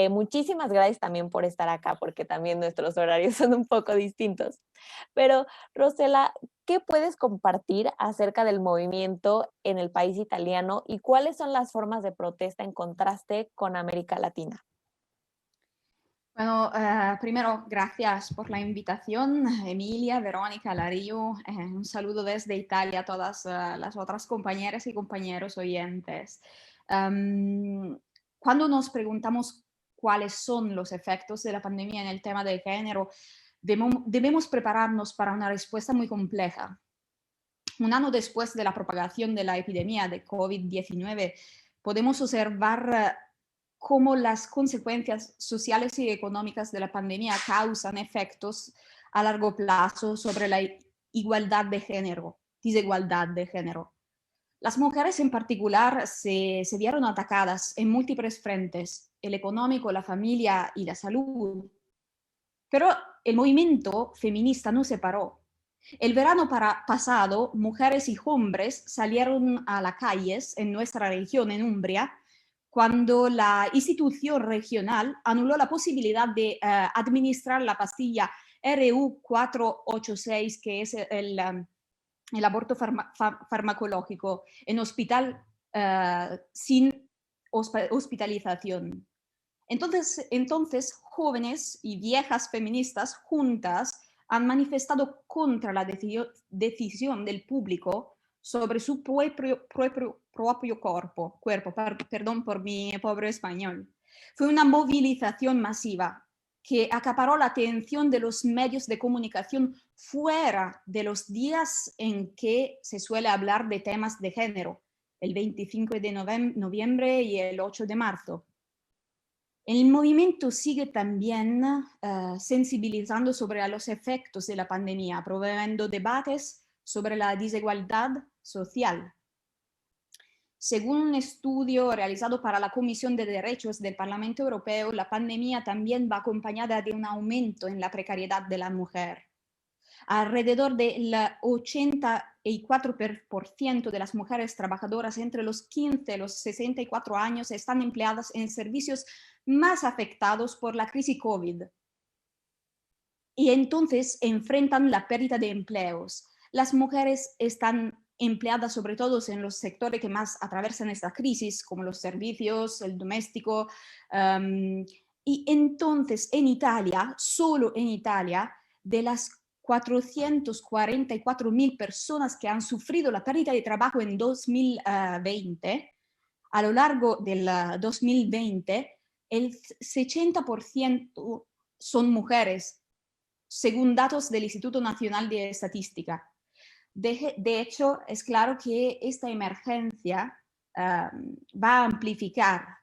Muchísimas gracias también por estar acá, porque también nuestros horarios son un poco distintos. Pero, Rosela, ¿qué puedes compartir acerca del movimiento en el país italiano y cuáles son las formas de protesta en contraste con América Latina? Bueno, primero, gracias por la invitación, Emilia, Verónica, Lario. Un saludo desde Italia a todas las otras compañeras y compañeros oyentes. Cuando nos preguntamos cuáles son los efectos de la pandemia en el tema del género, debemos prepararnos para una respuesta muy compleja. Un año después de la propagación de la epidemia de COVID-19, podemos observar cómo las consecuencias sociales y económicas de la pandemia causan efectos a largo plazo sobre la igualdad de género, desigualdad de género. Las mujeres en particular se vieron atacadas en múltiples frentes, el económico, la familia y la salud. Pero el movimiento feminista no se paró. El verano pasado, mujeres y hombres salieron a las calles en nuestra región, en Umbria, cuando la institución regional anuló la posibilidad de administrar la pastilla RU486, que es el aborto farmacológico en hospital sin hospitalización. Entonces, jóvenes y viejas feministas juntas han manifestado contra la decisión del público sobre su propio cuerpo. Perdón por mi pobre español. Fue una movilización masiva que acaparó la atención de los medios de comunicación fuera de los días en que se suele hablar de temas de género, el 25 de noviembre y el 8 de marzo. El movimiento sigue también sensibilizando sobre los efectos de la pandemia, promoviendo debates sobre la desigualdad social. Según un estudio realizado para la Comisión de Derechos del Parlamento Europeo, la pandemia también va acompañada de un aumento en la precariedad de la mujer. Alrededor del 84% de las mujeres trabajadoras entre los 15 y los 64 años están empleadas en servicios más afectados por la crisis COVID. Y entonces enfrentan la pérdida de empleos. Las mujeres están empleadas sobre todo en los sectores que más atraviesan esta crisis, como los servicios, el doméstico. Y entonces en Italia, solo en Italia, de las 444.000 personas que han sufrido la pérdida de trabajo en 2020, a lo largo del 2020, el 60% son mujeres, según datos del Instituto Nacional de Estadística. De hecho, es claro que esta emergencia va a amplificar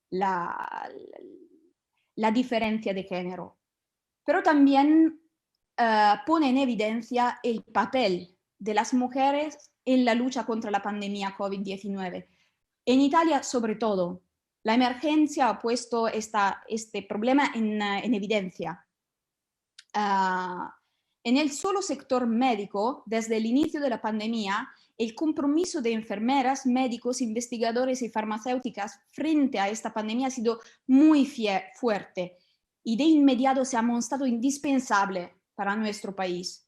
la diferencia de género, pero también pone en evidencia el papel de las mujeres en la lucha contra la pandemia COVID-19. En Italia, sobre todo, la emergencia ha puesto este problema en evidencia. En el solo sector médico, desde el inicio de la pandemia, el compromiso de enfermeras, médicos, investigadores y farmacéuticas frente a esta pandemia ha sido muy fuerte y de inmediato se ha mostrado indispensable para nuestro país.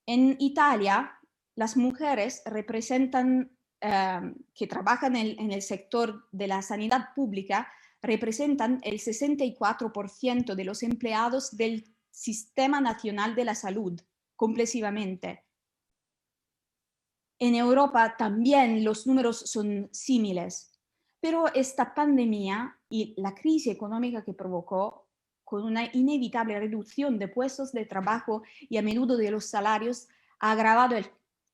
En Italia, las mujeres representan, que trabajan en el sector de la sanidad pública, representan el 64% de los empleados del Sistema Nacional de la Salud, comprensivamente. En Europa también los números son similares, pero esta pandemia y la crisis económica que provocó, con una inevitable reducción de puestos de trabajo y a menudo de los salarios, ha agravado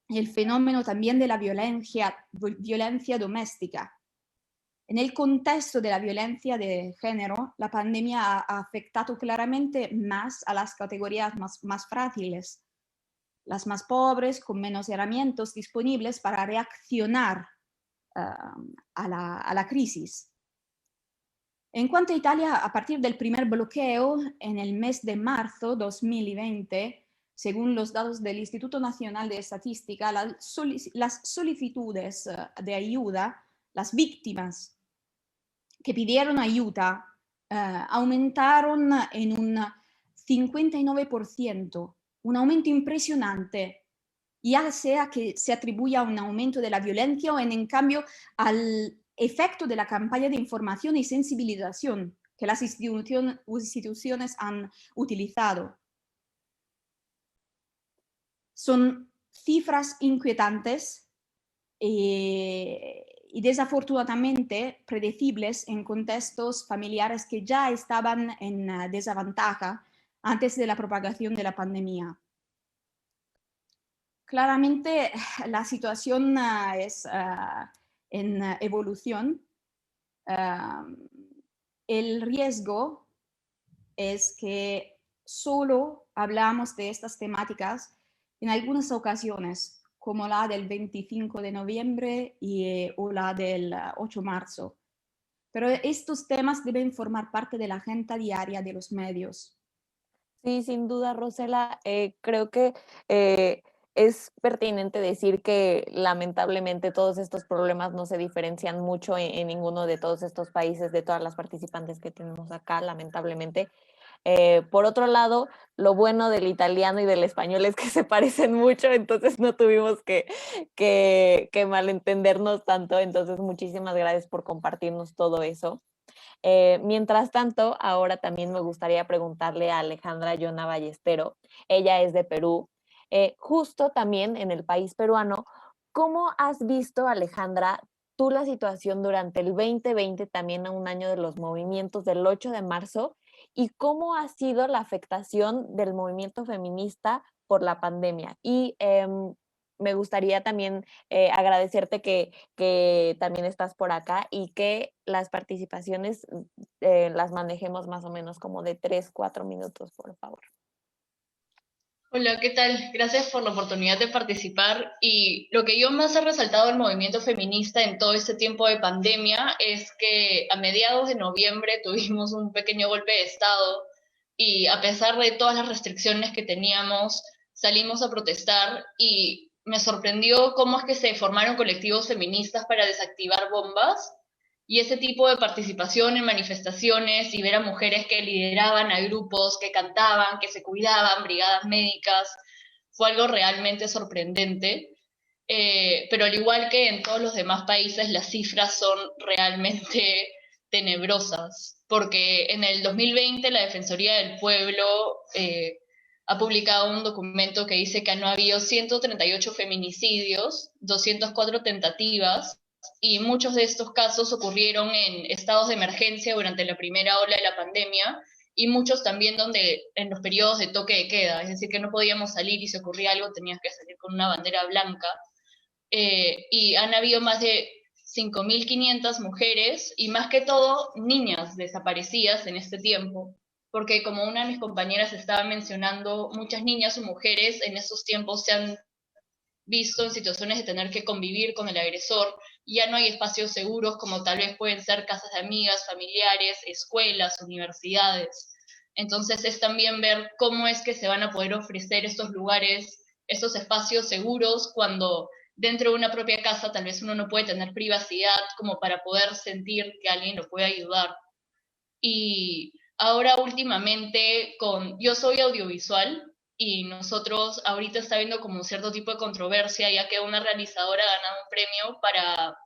el fenómeno también de la violencia doméstica. En el contexto de la violencia de género, la pandemia ha afectado claramente más a las categorías más frágiles, las más pobres, con menos herramientas disponibles para reaccionar a la crisis. En cuanto a Italia, a partir del primer bloqueo, en el mes de marzo 2020, según los datos del Instituto Nacional de Estadística, las solicitudes de ayuda, las víctimas que pidieron ayuda, aumentaron en un 59%, un aumento impresionante, ya sea que se atribuya a un aumento de la violencia o en cambio al efecto de la campaña de información y sensibilización que las instituciones han utilizado. Son cifras inquietantes y desafortunadamente predecibles en contextos familiares que ya estaban en desventaja antes de la propagación de la pandemia. Claramente la situación es en evolución. El riesgo es que solo hablamos de estas temáticas en algunas ocasiones, como la del 25 de noviembre o la del 8 de marzo. Pero estos temas deben formar parte de la agenda diaria de los medios. Sí, sin duda, Rosela. Creo que es pertinente decir que lamentablemente todos estos problemas no se diferencian mucho en ninguno de todos estos países, de todas las participantes que tenemos acá, lamentablemente. Por otro lado, lo bueno del italiano y del español es que se parecen mucho, entonces no tuvimos que malentendernos tanto. Entonces, muchísimas gracias por compartirnos todo eso. Mientras tanto, ahora también me gustaría preguntarle a Alejandra Yona Ballestero. Ella es de Perú. Justo también en el país peruano, ¿cómo has visto, Alejandra, tú la situación durante el 2020, también a un año de los movimientos del 8 de marzo, y cómo ha sido la afectación del movimiento feminista por la pandemia? Y me gustaría también agradecerte que también estás por acá y que las participaciones las manejemos más o menos como de 3, 4 minutos, por favor. Hola, ¿qué tal? Gracias por la oportunidad de participar. Y lo que yo más he resaltado del movimiento feminista en todo este tiempo de pandemia es que a mediados de noviembre tuvimos un pequeño golpe de Estado y a pesar de todas las restricciones que teníamos, salimos a protestar y me sorprendió cómo es que se formaron colectivos feministas para desactivar bombas y ese tipo de participación en manifestaciones y ver a mujeres que lideraban a grupos, que cantaban, que se cuidaban, brigadas médicas, fue algo realmente sorprendente. Pero al igual que en todos los demás países, las cifras son realmente tenebrosas, porque en el 2020 la Defensoría del Pueblo ha publicado un documento que dice que no ha habido 138 feminicidios, 204 tentativas, y muchos de estos casos ocurrieron en estados de emergencia durante la primera ola de la pandemia y muchos también donde en los periodos de toque de queda, es decir, que no podíamos salir y si ocurría algo tenías que salir con una bandera blanca. Y han habido más de 5.500 mujeres y más que todo niñas desaparecidas en este tiempo, porque como una de mis compañeras estaba mencionando, muchas niñas o mujeres en estos tiempos se han visto en situaciones de tener que convivir con el agresor, ya no hay espacios seguros como tal vez pueden ser casas de amigas, familiares, escuelas, universidades. Entonces es también ver cómo es que se van a poder ofrecer estos lugares, estos espacios seguros cuando dentro de una propia casa tal vez uno no puede tener privacidad como para poder sentir que alguien lo puede ayudar. Y ahora últimamente yo soy audiovisual y nosotros ahorita está habiendo como un cierto tipo de controversia ya que una realizadora ha ganado un premio para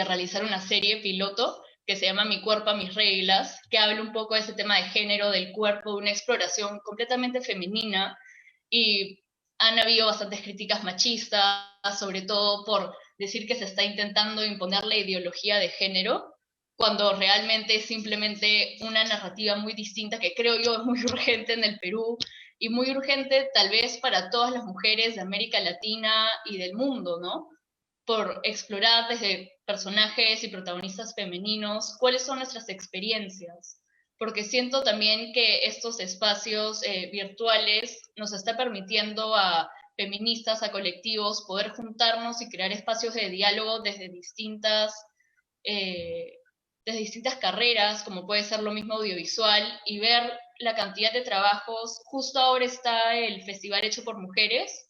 realizar una serie piloto que se llama Mi cuerpo, mis reglas, que habla un poco de ese tema de género, del cuerpo, de una exploración completamente femenina y han habido bastantes críticas machistas, sobre todo por decir que se está intentando imponer la ideología de género, cuando realmente es simplemente una narrativa muy distinta que creo yo es muy urgente en el Perú y muy urgente tal vez para todas las mujeres de América Latina y del mundo, ¿no? Por explorar desde personajes y protagonistas femeninos cuáles son nuestras experiencias, porque siento también que estos espacios virtuales nos está permitiendo a feministas, a colectivos, poder juntarnos y crear espacios de diálogo desde distintas carreras, como puede ser lo mismo audiovisual, y ver la cantidad de trabajos. Justo ahora está el Festival Hecho por Mujeres,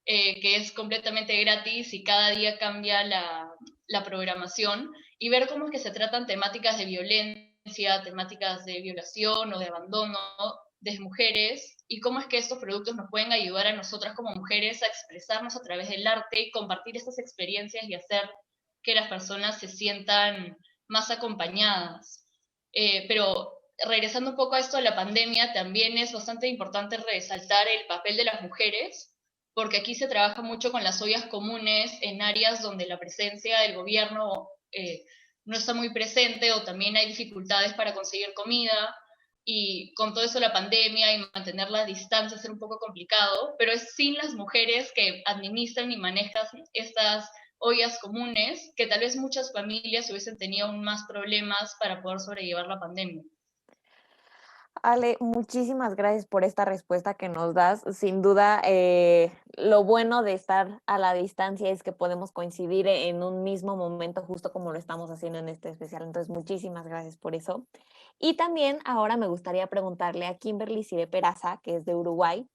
que es completamente gratis y cada día cambia la programación, y ver cómo es que se tratan temáticas de violencia, temáticas de violación o de abandono de mujeres, y cómo es que estos productos nos pueden ayudar a nosotras como mujeres a expresarnos a través del arte, compartir estas experiencias y hacer que las personas se sientan más acompañadas. Pero regresando un poco a esto de la pandemia, también es bastante importante resaltar el papel de las mujeres, porque aquí se trabaja mucho con las ollas comunes en áreas donde la presencia del gobierno no está muy presente o también hay dificultades para conseguir comida, y con todo eso la pandemia y mantener la distancia es un poco complicado, pero es sin las mujeres que administran y manejan estas ollas comunes que tal vez muchas familias hubiesen tenido aún más problemas para poder sobrellevar la pandemia. Ale, muchísimas gracias por esta respuesta que nos das. Sin duda, lo bueno de estar a la distancia es que podemos coincidir en un mismo momento, justo como lo estamos haciendo en este especial. Entonces, muchísimas gracias por eso. Y también ahora me gustaría preguntarle a Kimberly Cire Peraza, que es de Uruguay,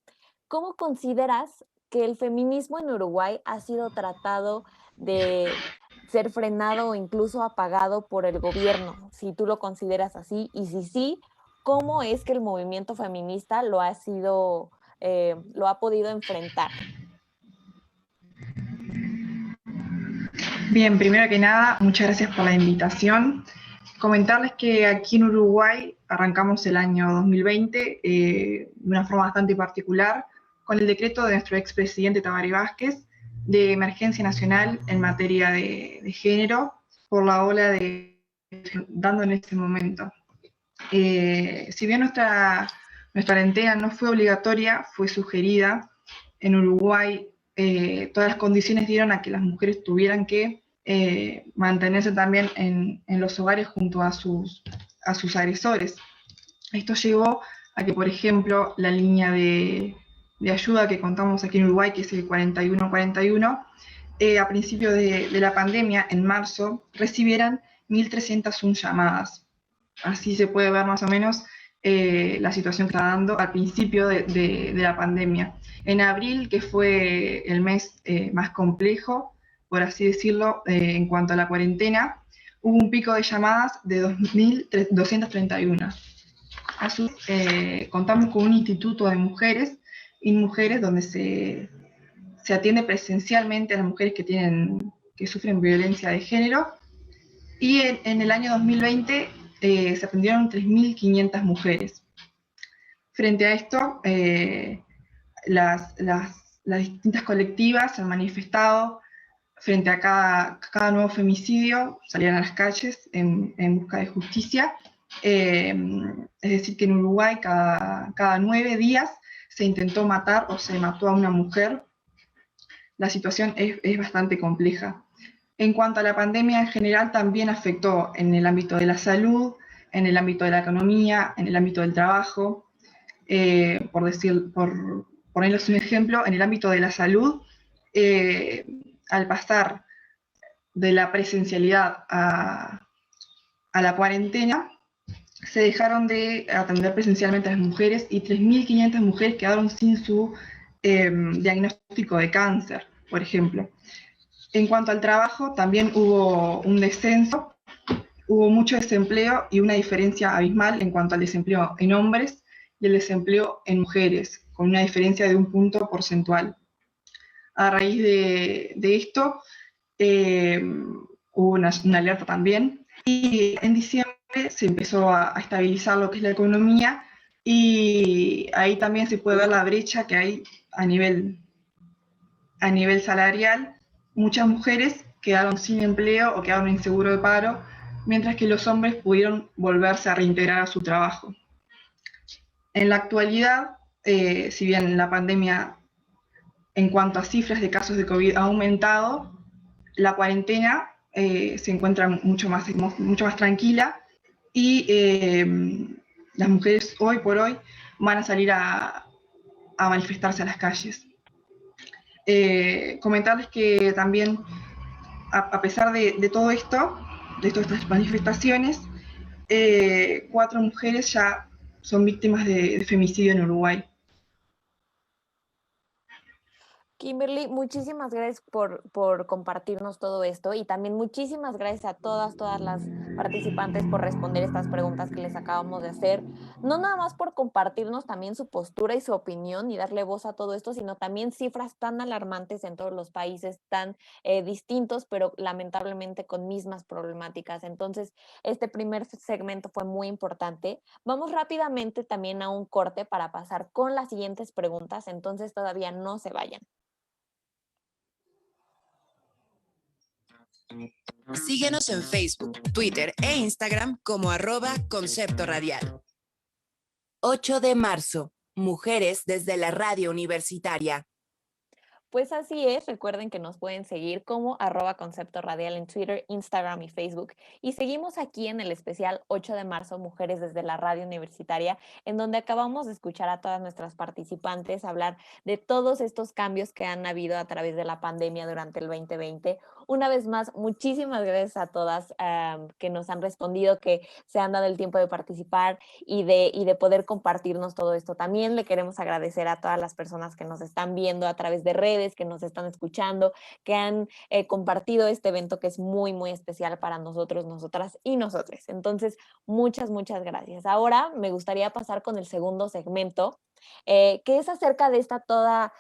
¿cómo consideras que el feminismo en Uruguay ha sido tratado de ser frenado o incluso apagado por el gobierno? Si tú lo consideras así, y si sí, ¿cómo es que el movimiento feminista lo ha podido enfrentar? Bien, primero que nada, muchas gracias por la invitación. Comentarles que aquí en Uruguay arrancamos el año 2020 de una forma bastante particular con el decreto de nuestro expresidente Tabaré Vázquez de emergencia nacional en materia de género por la ola de dando en este momento. Si bien nuestra cuarentena no fue obligatoria, fue sugerida. En Uruguay todas las condiciones dieron a que las mujeres tuvieran que mantenerse también en los hogares junto a sus agresores. Esto llevó a que, por ejemplo, la línea de ayuda que contamos aquí en Uruguay, que es el 4141, a principio de la pandemia, en marzo, recibieran 1.301 llamadas. Así se puede ver más o menos la situación que está dando al principio de la pandemia. En abril, que fue el mes más complejo, por así decirlo, en cuanto a la cuarentena, hubo un pico de llamadas de 2.231. A su vez, contamos con un instituto de mujeres y mujeres donde se atiende presencialmente a las mujeres que sufren violencia de género, y en el año 2020 se atendieron 3.500 mujeres. Frente a esto, las distintas colectivas se han manifestado frente a cada nuevo femicidio, salían a las calles en busca de justicia. Es decir, que en Uruguay cada 9 días se intentó matar o se mató a una mujer. La situación es bastante compleja. En cuanto a la pandemia en general, también afectó en el ámbito de la salud, en el ámbito de la economía, en el ámbito del trabajo. Por ponerles un ejemplo, en el ámbito de la salud, al pasar de la presencialidad a la cuarentena, se dejaron de atender presencialmente a las mujeres y 3.500 mujeres quedaron sin su diagnóstico de cáncer, por ejemplo. En cuanto al trabajo, también hubo un descenso, hubo mucho desempleo y una diferencia abismal en cuanto al desempleo en hombres y el desempleo en mujeres, con una diferencia de 1 punto porcentual. A raíz de esto, hubo una alerta también, y en diciembre se empezó a estabilizar lo que es la economía, y ahí también se puede ver la brecha que hay a nivel salarial. Muchas mujeres quedaron sin empleo o quedaron en seguro de paro, mientras que los hombres pudieron volverse a reintegrar a su trabajo. En la actualidad, si bien la pandemia en cuanto a cifras de casos de COVID ha aumentado, la cuarentena se encuentra mucho más tranquila, y las mujeres hoy por hoy van a salir a manifestarse a las calles. Comentarles que también, a pesar de todo esto, de todas estas manifestaciones, 4 mujeres ya son víctimas de femicidio en Uruguay. Kimberly, muchísimas gracias por compartirnos todo esto, y también muchísimas gracias a todas las participantes por responder estas preguntas que les acabamos de hacer. No nada más por compartirnos también su postura y su opinión y darle voz a todo esto, sino también cifras tan alarmantes en todos los países, tan distintos, pero lamentablemente con mismas problemáticas. Entonces, este primer segmento fue muy importante. Vamos rápidamente también a un corte para pasar con las siguientes preguntas, entonces todavía no se vayan. Síguenos en Facebook, Twitter e Instagram como @Concepto Radial. 8 de marzo, mujeres desde la radio universitaria. Pues así es, recuerden que nos pueden seguir como @Concepto Radial en Twitter, Instagram y Facebook. Y seguimos aquí en el especial 8 de marzo, Mujeres desde la Radio Universitaria, en donde acabamos de escuchar a todas nuestras participantes hablar de todos estos cambios que han habido a través de la pandemia durante el 2020. Una vez más, muchísimas gracias a todas que nos han respondido, que se han dado el tiempo de participar y de poder compartirnos todo esto. También le queremos agradecer a todas las personas que nos están viendo a través de redes ustedes que nos están escuchando, que han compartido este evento que es muy, muy especial para nosotros, nosotras y nosotres. Entonces, muchas, muchas gracias. Ahora me gustaría pasar con el segundo segmento, que es acerca de esta toda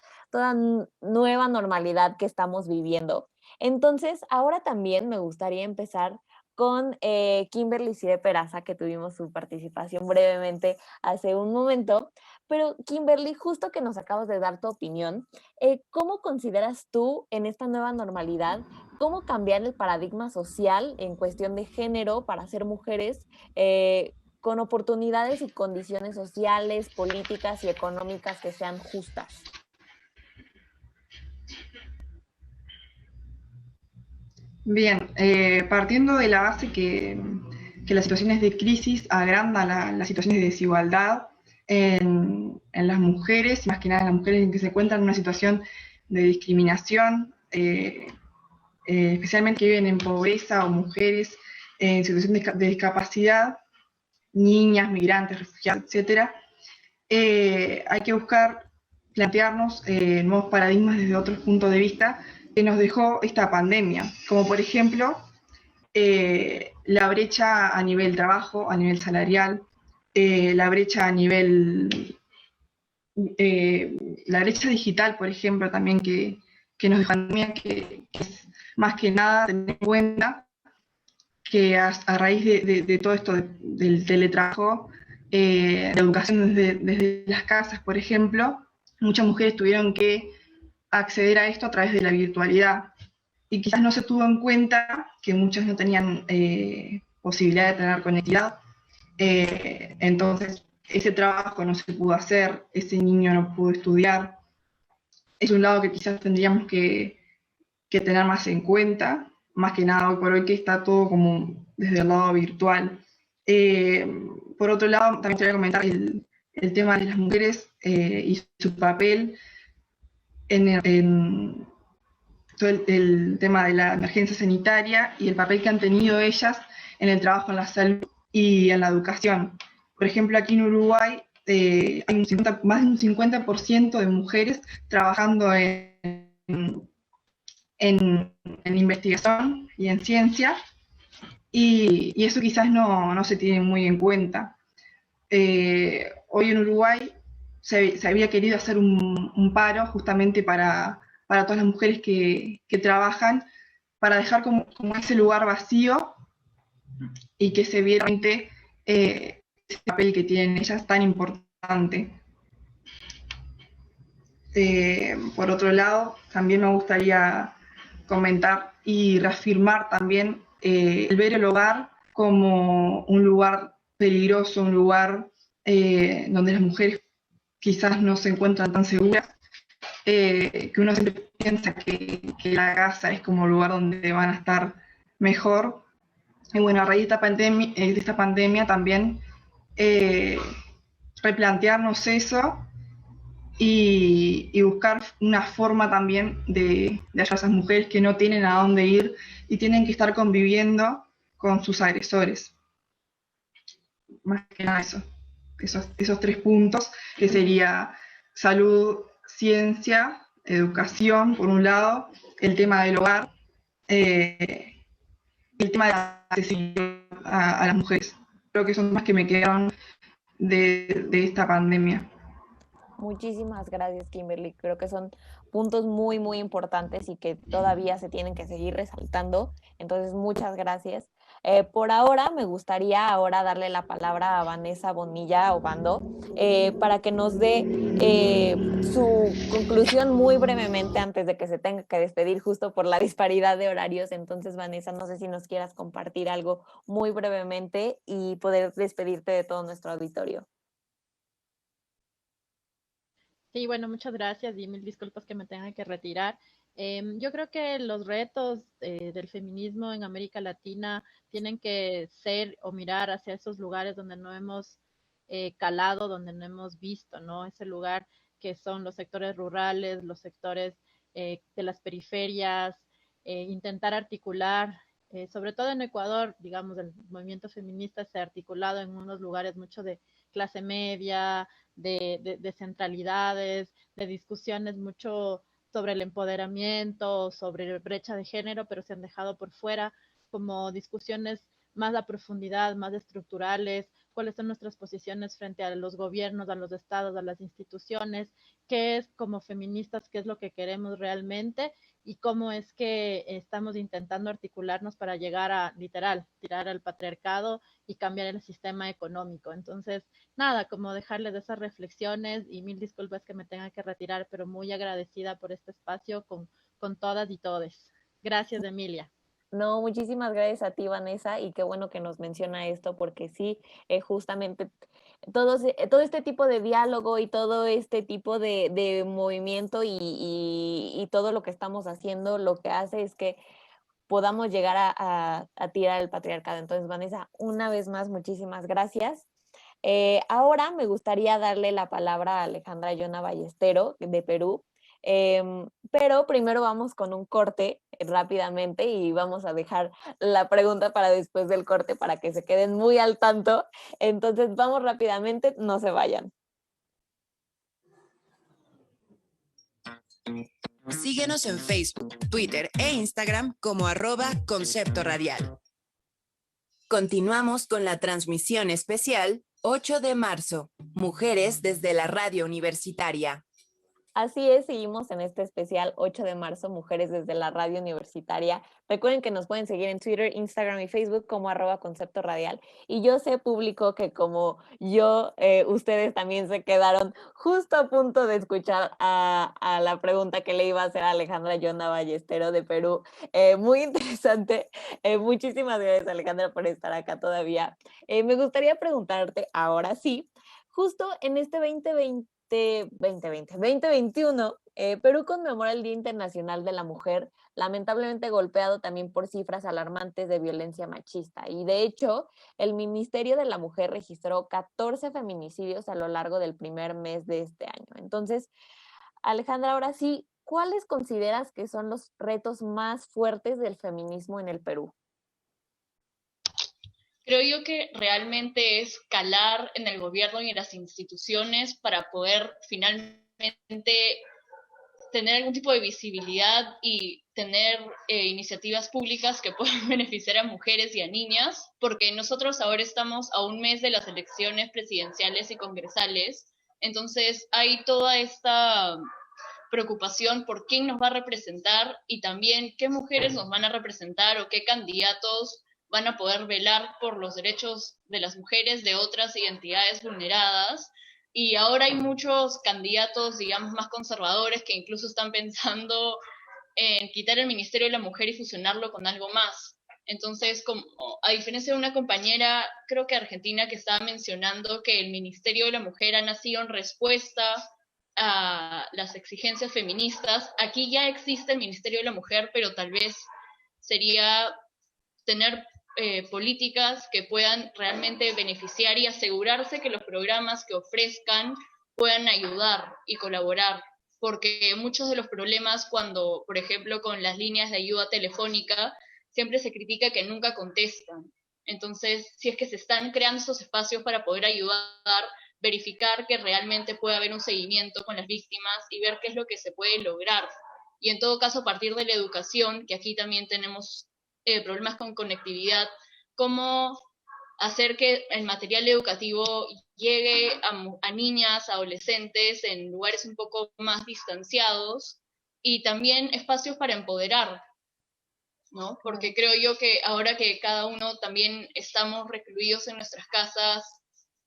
nueva normalidad que estamos viviendo. Entonces, ahora también me gustaría empezar con Kimberly Cide Peraza, que tuvimos su participación brevemente hace un momento. Pero Kimberly, justo que nos acabas de dar tu opinión, ¿cómo consideras tú en esta nueva normalidad, cómo cambiar el paradigma social en cuestión de género para ser mujeres con oportunidades y condiciones sociales, políticas y económicas que sean justas? Bien, partiendo de la base que las situaciones de crisis agrandan las situaciones de desigualdad en las mujeres, más que nada en las mujeres que se encuentran en una situación de discriminación, especialmente que viven en pobreza o mujeres en situación de discapacidad, niñas, migrantes, refugiados, etc. Hay que buscar plantearnos nuevos paradigmas desde otros puntos de vista que nos dejó esta pandemia, como por ejemplo la brecha a nivel trabajo, a nivel salarial, la brecha a nivel, la brecha digital, por ejemplo, también que nos dejó la pandemia, que es más que nada tener en cuenta que a raíz de todo esto del teletrabajo, la educación desde las casas, por ejemplo, muchas mujeres tuvieron que acceder a esto a través de la virtualidad. Y quizás no se tuvo en cuenta que muchas no tenían posibilidad de tener conectividad. Entonces, ese trabajo no se pudo hacer, ese niño no pudo estudiar. Es un lado que quizás tendríamos que tener más en cuenta, más que nada hoy por hoy que está todo como desde el lado virtual. Por otro lado, también quería comentar el tema de las mujeres y su papel en todo el tema de la emergencia sanitaria y el papel que han tenido ellas en el trabajo en la salud y en la educación. Por ejemplo, aquí en Uruguay hay más de un 50% de mujeres trabajando en investigación y en ciencia, y eso quizás no se tiene muy en cuenta. Hoy en Uruguay se había querido hacer un paro justamente para todas las mujeres que trabajan, para dejar como ese lugar vacío y que se viera ese papel que tienen ellas tan importante. Por otro lado, también me gustaría comentar y reafirmar también el ver el hogar como un lugar peligroso, un lugar donde las mujeres quizás no se encuentran tan seguras, que uno siempre piensa que la casa es como un lugar donde van a estar mejor. Y bueno, a raíz de esta pandemia también replantearnos eso y buscar una forma también de ayudar a esas mujeres que no tienen a dónde ir y tienen que estar conviviendo con sus agresores. Más que nada esos 3 puntos, que sería salud, ciencia, educación, por un lado, el tema del hogar, el tema de la accesibilidad a las mujeres. Creo que son más que me quedaron de esta pandemia. Muchísimas gracias, Kimberly. Creo que son puntos muy, muy importantes y que todavía se tienen que seguir resaltando. Entonces, muchas gracias. Por ahora, me gustaría ahora darle la palabra a Vanessa Bonilla Obando para que nos dé su conclusión muy brevemente antes de que se tenga que despedir justo por la disparidad de horarios. Entonces, Vanessa, no sé si nos quieras compartir algo muy brevemente y poder despedirte de todo nuestro auditorio. Sí, bueno, muchas gracias y mil disculpas que me tenga que retirar. Yo creo que los retos del feminismo en América Latina tienen que ser o mirar hacia esos lugares donde no hemos calado, donde no hemos visto, ¿no? Ese lugar que son los sectores rurales, los sectores de las periferias, intentar articular, sobre todo en Ecuador, digamos, el movimiento feminista se ha articulado en unos lugares mucho de clase media, de centralidades, de discusiones mucho sobre el empoderamiento, sobre brecha de género, pero se han dejado por fuera como discusiones más a profundidad, más estructurales, cuáles son nuestras posiciones frente a los gobiernos, a los estados, a las instituciones, qué es como feministas, qué es lo que queremos realmente y cómo es que estamos intentando articularnos para llegar a, literal, tirar al patriarcado y cambiar el sistema económico. Entonces, nada, como dejarles esas reflexiones y mil disculpas que me tenga que retirar, pero muy agradecida por este espacio con todas y todes. Gracias, Emilia. No, muchísimas gracias a ti, Vanessa, y qué bueno que nos menciona esto, porque sí, justamente todo este tipo de diálogo y todo este tipo de movimiento y todo lo que estamos haciendo, lo que hace es que podamos llegar a tirar el patriarcado. Entonces, Vanessa, una vez más, muchísimas gracias. Ahora me gustaría darle la palabra a Alejandra Yona Ballestero, de Perú. Pero primero vamos con un corte rápidamente y vamos a dejar la pregunta para después del corte para que se queden muy al tanto. Entonces vamos rápidamente, no se vayan. Síguenos en Facebook, Twitter e Instagram como @Concepto Radial. Continuamos con la transmisión especial 8 de marzo, Mujeres desde la Radio Universitaria. Así es, seguimos en este especial 8 de marzo, Mujeres desde la Radio Universitaria. Recuerden que nos pueden seguir en Twitter, Instagram y Facebook como @Concepto Radial. Y yo sé, público, que como yo, ustedes también se quedaron justo a punto de escuchar a la pregunta que le iba a hacer a Alejandra Yona Ballestero de Perú. Muy interesante. Muchísimas gracias, Alejandra, por estar acá todavía. Me gustaría preguntarte, ahora sí, justo en este 2021, Perú conmemora el Día Internacional de la Mujer, lamentablemente golpeado también por cifras alarmantes de violencia machista. Y de hecho, el Ministerio de la Mujer registró 14 feminicidios a lo largo del primer mes de este año. Entonces, Alejandra, ahora sí, ¿cuáles consideras que son los retos más fuertes del feminismo en el Perú? Creo yo que realmente es calar en el gobierno y en las instituciones para poder finalmente tener algún tipo de visibilidad y tener iniciativas públicas que puedan beneficiar a mujeres y a niñas, porque nosotros ahora estamos a un mes de las elecciones presidenciales y congresales, entonces hay toda esta preocupación por quién nos va a representar y también qué mujeres nos van a representar o qué candidatos van a poder velar por los derechos de las mujeres de otras identidades vulneradas. Y ahora hay muchos candidatos, digamos, más conservadores que incluso están pensando en quitar el Ministerio de la Mujer y fusionarlo con algo más. Entonces, como, a diferencia de una compañera, creo que argentina, que estaba mencionando que el Ministerio de la Mujer ha nacido en respuesta a las exigencias feministas, aquí ya existe el Ministerio de la Mujer, pero tal vez sería tener políticas que puedan realmente beneficiar y asegurarse que los programas que ofrezcan puedan ayudar y colaborar, porque muchos de los problemas cuando, por ejemplo, con las líneas de ayuda telefónica, siempre se critica que nunca contestan. Entonces, si es que se están creando esos espacios para poder ayudar, verificar que realmente puede haber un seguimiento con las víctimas y ver qué es lo que se puede lograr. Y en todo caso, a partir de la educación, que aquí también tenemos problemas con conectividad, cómo hacer que el material educativo llegue a niñas, adolescentes en lugares un poco más distanciados y también espacios para empoderar, ¿no? Porque creo yo que ahora que cada uno también estamos recluidos en nuestras casas,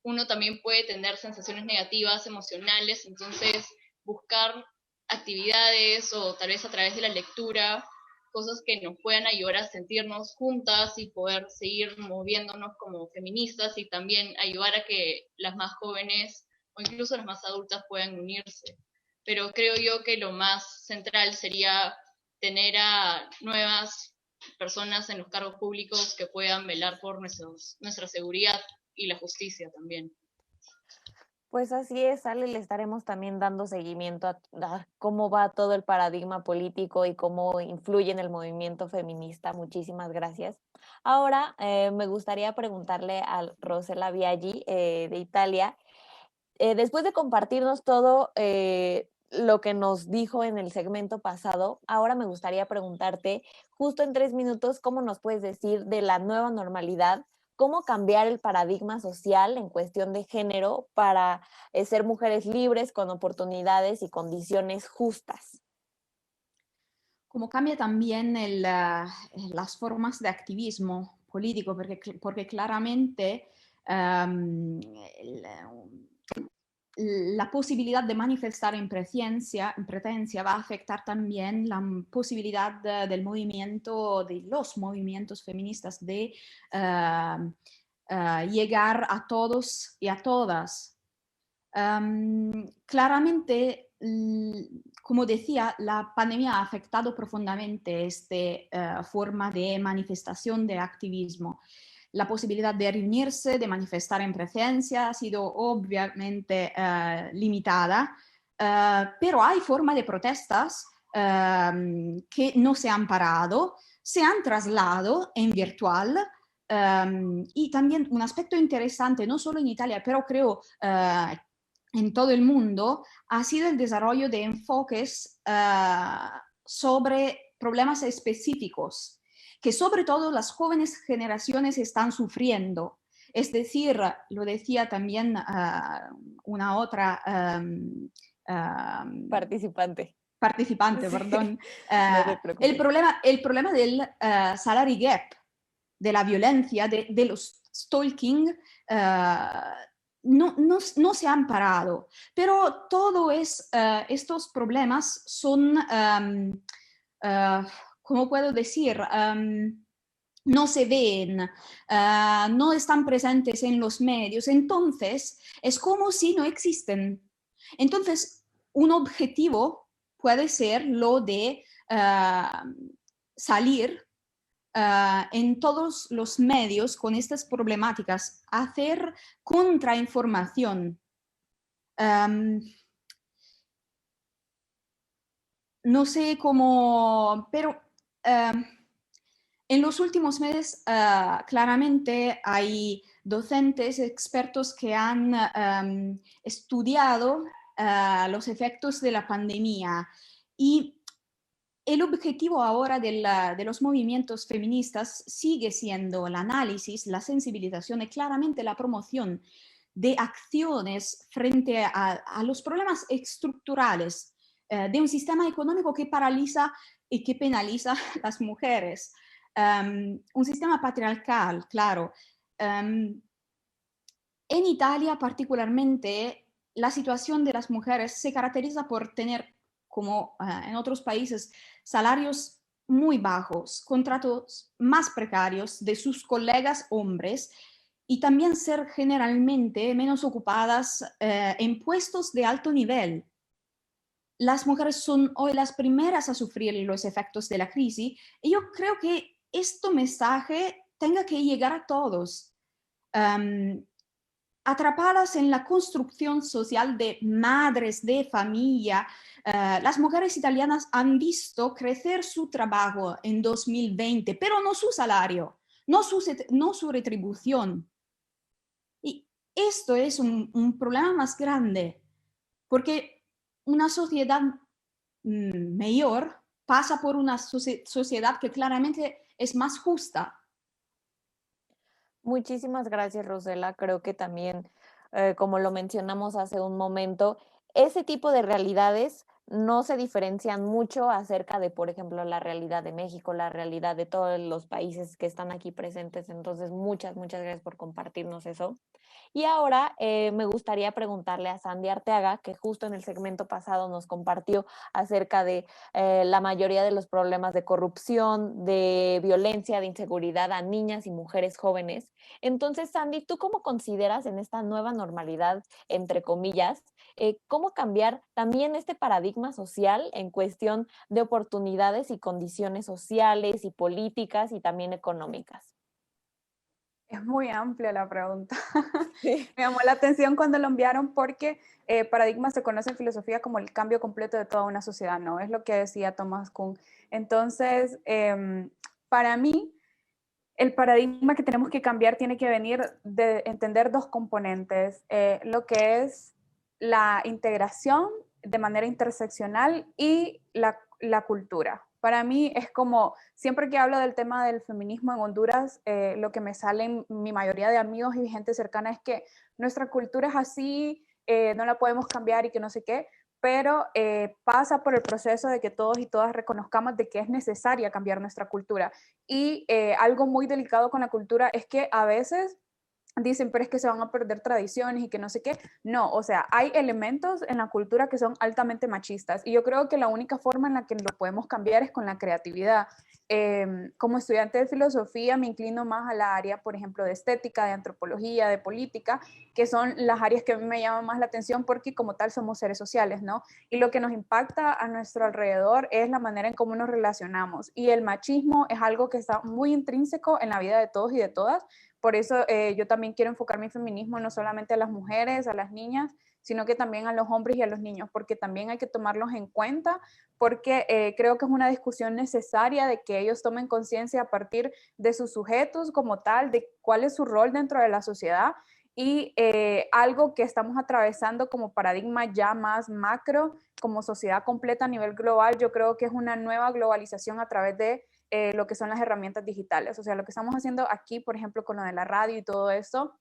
uno también puede tener sensaciones negativas, emocionales, entonces buscar actividades o tal vez a través de la lectura, cosas que nos puedan ayudar a sentirnos juntas y poder seguir moviéndonos como feministas y también ayudar a que las más jóvenes o incluso las más adultas puedan unirse. Pero creo yo que lo más central sería tener a nuevas personas en los cargos públicos que puedan velar por nuestra seguridad y la justicia también. Pues así es, Ale, le estaremos también dando seguimiento a cómo va todo el paradigma político y cómo influye en el movimiento feminista. Muchísimas gracias. Ahora me gustaría preguntarle a Rosella Biaggi de Italia, después de compartirnos todo lo que nos dijo en el segmento pasado. Ahora me gustaría preguntarte, justo en 3 minutos, ¿cómo nos puedes decir de la nueva normalidad? ¿Cómo cambiar el paradigma social en cuestión de género para ser mujeres libres, con oportunidades y condiciones justas? Como cambia también las formas de activismo político, porque claramente la posibilidad de manifestar impretencia va a afectar también la posibilidad del movimiento, de los movimientos feministas de llegar a todos y a todas. Claramente, como decía, la pandemia ha afectado profundamente esta forma de manifestación de activismo. La posibilidad de reunirse, de manifestar en presencia ha sido obviamente limitada, pero hay formas de protestas que no se han parado, se han trasladado en virtual. Y también un aspecto interesante, no solo en Italia, pero creo en todo el mundo, ha sido el desarrollo de enfoques sobre problemas específicos que sobre todo las jóvenes generaciones están sufriendo. Es decir, lo decía también una otra participante, perdón. No el problema del salary gap, de la violencia, de los stalking, no se han parado, pero todos estos problemas son, ¿cómo puedo decir? No se ven, no están presentes en los medios, entonces es como si no existen. Entonces, un objetivo puede ser lo de salir en todos los medios con estas problemáticas, hacer contrainformación. No sé cómo, pero en los últimos meses claramente hay docentes, expertos que han estudiado los efectos de la pandemia y el objetivo ahora de los movimientos feministas sigue siendo el análisis, la sensibilización y claramente la promoción de acciones frente a los problemas estructurales de un sistema económico que paraliza y que penaliza a las mujeres. Un sistema patriarcal, claro. En Italia particularmente, la situación de las mujeres se caracteriza por tener, como en otros países, salarios muy bajos, contratos más precarios de sus colegas hombres y también ser generalmente menos ocupadas en puestos de alto nivel. Las mujeres son hoy las primeras a sufrir los efectos de la crisis y yo creo que este mensaje tenga que llegar a todos. Atrapadas en la construcción social de madres de familia, las mujeres italianas han visto crecer su trabajo en 2020, pero no su salario, no su retribución. Y esto es un problema más grande, porque una sociedad mayor pasa por una sociedad que claramente es más justa. Muchísimas gracias, Rosela. Creo que también, como lo mencionamos hace un momento, ese tipo de realidades no se diferencian mucho acerca de, por ejemplo, la realidad de México, la realidad de todos los países que están aquí presentes. Entonces, muchas gracias por compartirnos eso. Y ahora me gustaría preguntarle a Sandy Arteaga, que justo en el segmento pasado nos compartió acerca de la mayoría de los problemas de corrupción, de violencia, de inseguridad a niñas y mujeres jóvenes. Entonces, Sandy, ¿tú cómo consideras en esta nueva normalidad, entre comillas, cómo cambiar también este paradigma social en cuestión de oportunidades y condiciones sociales y políticas y también económicas? Es muy amplia la pregunta. Sí. Me llamó la atención cuando lo enviaron porque paradigma se conoce en filosofía como el cambio completo de toda una sociedad, ¿no? Es lo que decía Thomas Kuhn. Entonces, para mí, el paradigma que tenemos que cambiar tiene que venir de entender dos componentes, lo que es la integración de manera interseccional y la cultura. Para mí es como, siempre que hablo del tema del feminismo en Honduras, lo que me sale en mi mayoría de amigos y gente cercana es que nuestra cultura es así, no la podemos cambiar y que no sé qué, pero pasa por el proceso de que todos y todas reconozcamos de que es necesaria cambiar nuestra cultura. Y algo muy delicado con la cultura es que a veces dicen, pero es que se van a perder tradiciones y que no sé qué. No, o sea, hay elementos en la cultura que son altamente machistas y yo creo que la única forma en la que lo podemos cambiar es con la creatividad. Como estudiante de filosofía me inclino más a la área, por ejemplo, de estética, de antropología, de política, que son las áreas que a mí me llaman más la atención porque como tal somos seres sociales, ¿no? Y lo que nos impacta a nuestro alrededor es la manera en cómo nos relacionamos. Y el machismo es algo que está muy intrínseco en la vida de todos y de todas. Por eso yo también quiero enfocar mi feminismo no solamente a las mujeres, a las niñas, sino que también a los hombres y a los niños, porque también hay que tomarlos en cuenta, porque creo que es una discusión necesaria de que ellos tomen conciencia a partir de sus sujetos como tal, de cuál es su rol dentro de la sociedad y algo que estamos atravesando como paradigma ya más macro, como sociedad completa a nivel global, yo creo que es una nueva globalización a través de lo que son las herramientas digitales. O sea, lo que estamos haciendo aquí, por ejemplo, con lo de la radio y todo esto,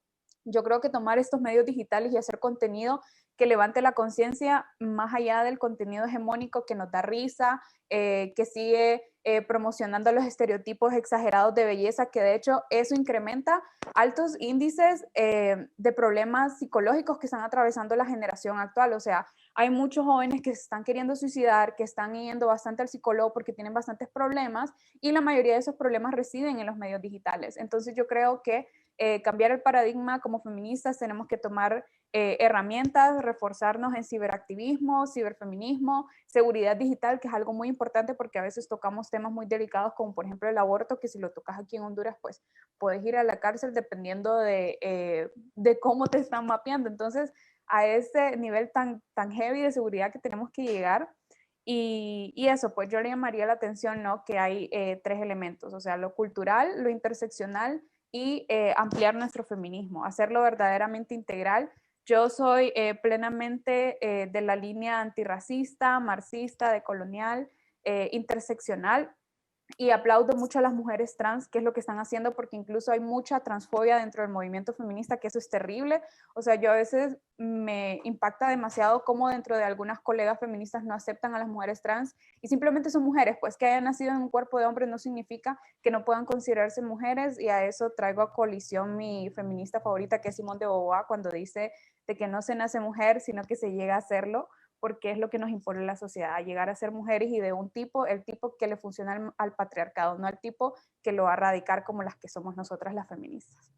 yo creo que tomar estos medios digitales y hacer contenido que levante la conciencia más allá del contenido hegemónico que nos da risa, que sigue promocionando los estereotipos exagerados de belleza, que de hecho eso incrementa altos índices de problemas psicológicos que están atravesando la generación actual. O sea, hay muchos jóvenes que se están queriendo suicidar, que están yendo bastante al psicólogo porque tienen bastantes problemas y la mayoría de esos problemas residen en los medios digitales. Entonces yo creo que cambiar el paradigma como feministas tenemos que tomar herramientas, reforzarnos en ciberactivismo, ciberfeminismo, seguridad digital, que es algo muy importante porque a veces tocamos temas muy delicados como por ejemplo el aborto, que si lo tocas aquí en Honduras pues puedes ir a la cárcel dependiendo de cómo te están mapeando. Entonces a ese nivel tan heavy de seguridad que tenemos que llegar. Y eso, pues yo le llamaría la atención, ¿no? Que hay tres elementos, o sea, lo cultural, lo interseccional y ampliar nuestro feminismo, hacerlo verdaderamente integral. Yo soy plenamente de la línea antirracista, marxista, decolonial, interseccional, y aplaudo mucho a las mujeres trans, que es lo que están haciendo, porque incluso hay mucha transfobia dentro del movimiento feminista, que eso es terrible. O sea, yo a veces me impacta demasiado cómo dentro de algunas colegas feministas no aceptan a las mujeres trans y simplemente son mujeres, pues que hayan nacido en un cuerpo de hombre no significa que no puedan considerarse mujeres, y a eso traigo a colisión mi feminista favorita, que es Simone de Beauvoir, cuando dice de que no se nace mujer, sino que se llega a serlo, porque es lo que nos impone la sociedad, llegar a ser mujeres y de un tipo, el tipo que le funciona al patriarcado, no al tipo que lo va a erradicar como las que somos nosotras las feministas.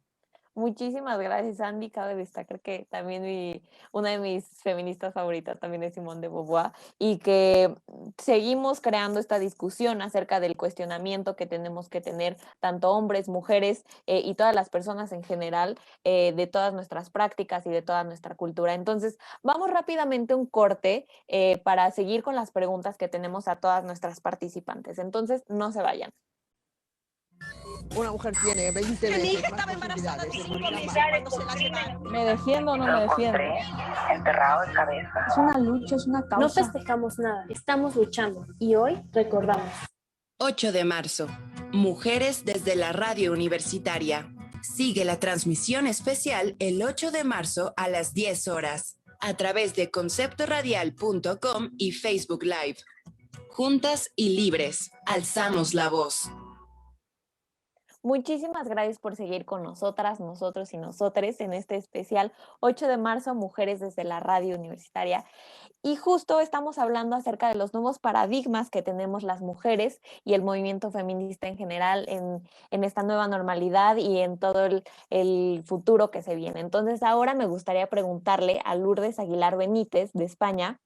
Muchísimas gracias, Andy. Cabe destacar que también una de mis feministas favoritas también es Simone de Beauvoir, y que seguimos creando esta discusión acerca del cuestionamiento que tenemos que tener tanto hombres, mujeres y todas las personas en general de todas nuestras prácticas y de toda nuestra cultura. Entonces, vamos rápidamente a un corte para seguir con las preguntas que tenemos a todas nuestras participantes. Entonces, no se vayan. Una mujer tiene 20 veces más posibilidades de morir a mano. ¿Me defiendo o no me defiendo? Enterrado de cabeza. Es una lucha, es una causa. No festejamos nada, estamos luchando y hoy recordamos. 8 de marzo. Mujeres desde la radio universitaria. Sigue la transmisión especial el 8 de marzo a las 10 horas a través de conceptoradial.com y Facebook Live. Juntas y libres, alzamos la voz. Muchísimas gracias por seguir con nosotras, nosotros y nosotres en este especial 8 de marzo, Mujeres desde la radio universitaria. Y justo estamos hablando acerca de los nuevos paradigmas que tenemos las mujeres y el movimiento feminista en general en esta nueva normalidad y en todo el futuro que se viene. Entonces ahora me gustaría preguntarle a Lourdes Aguilar Benítez de España,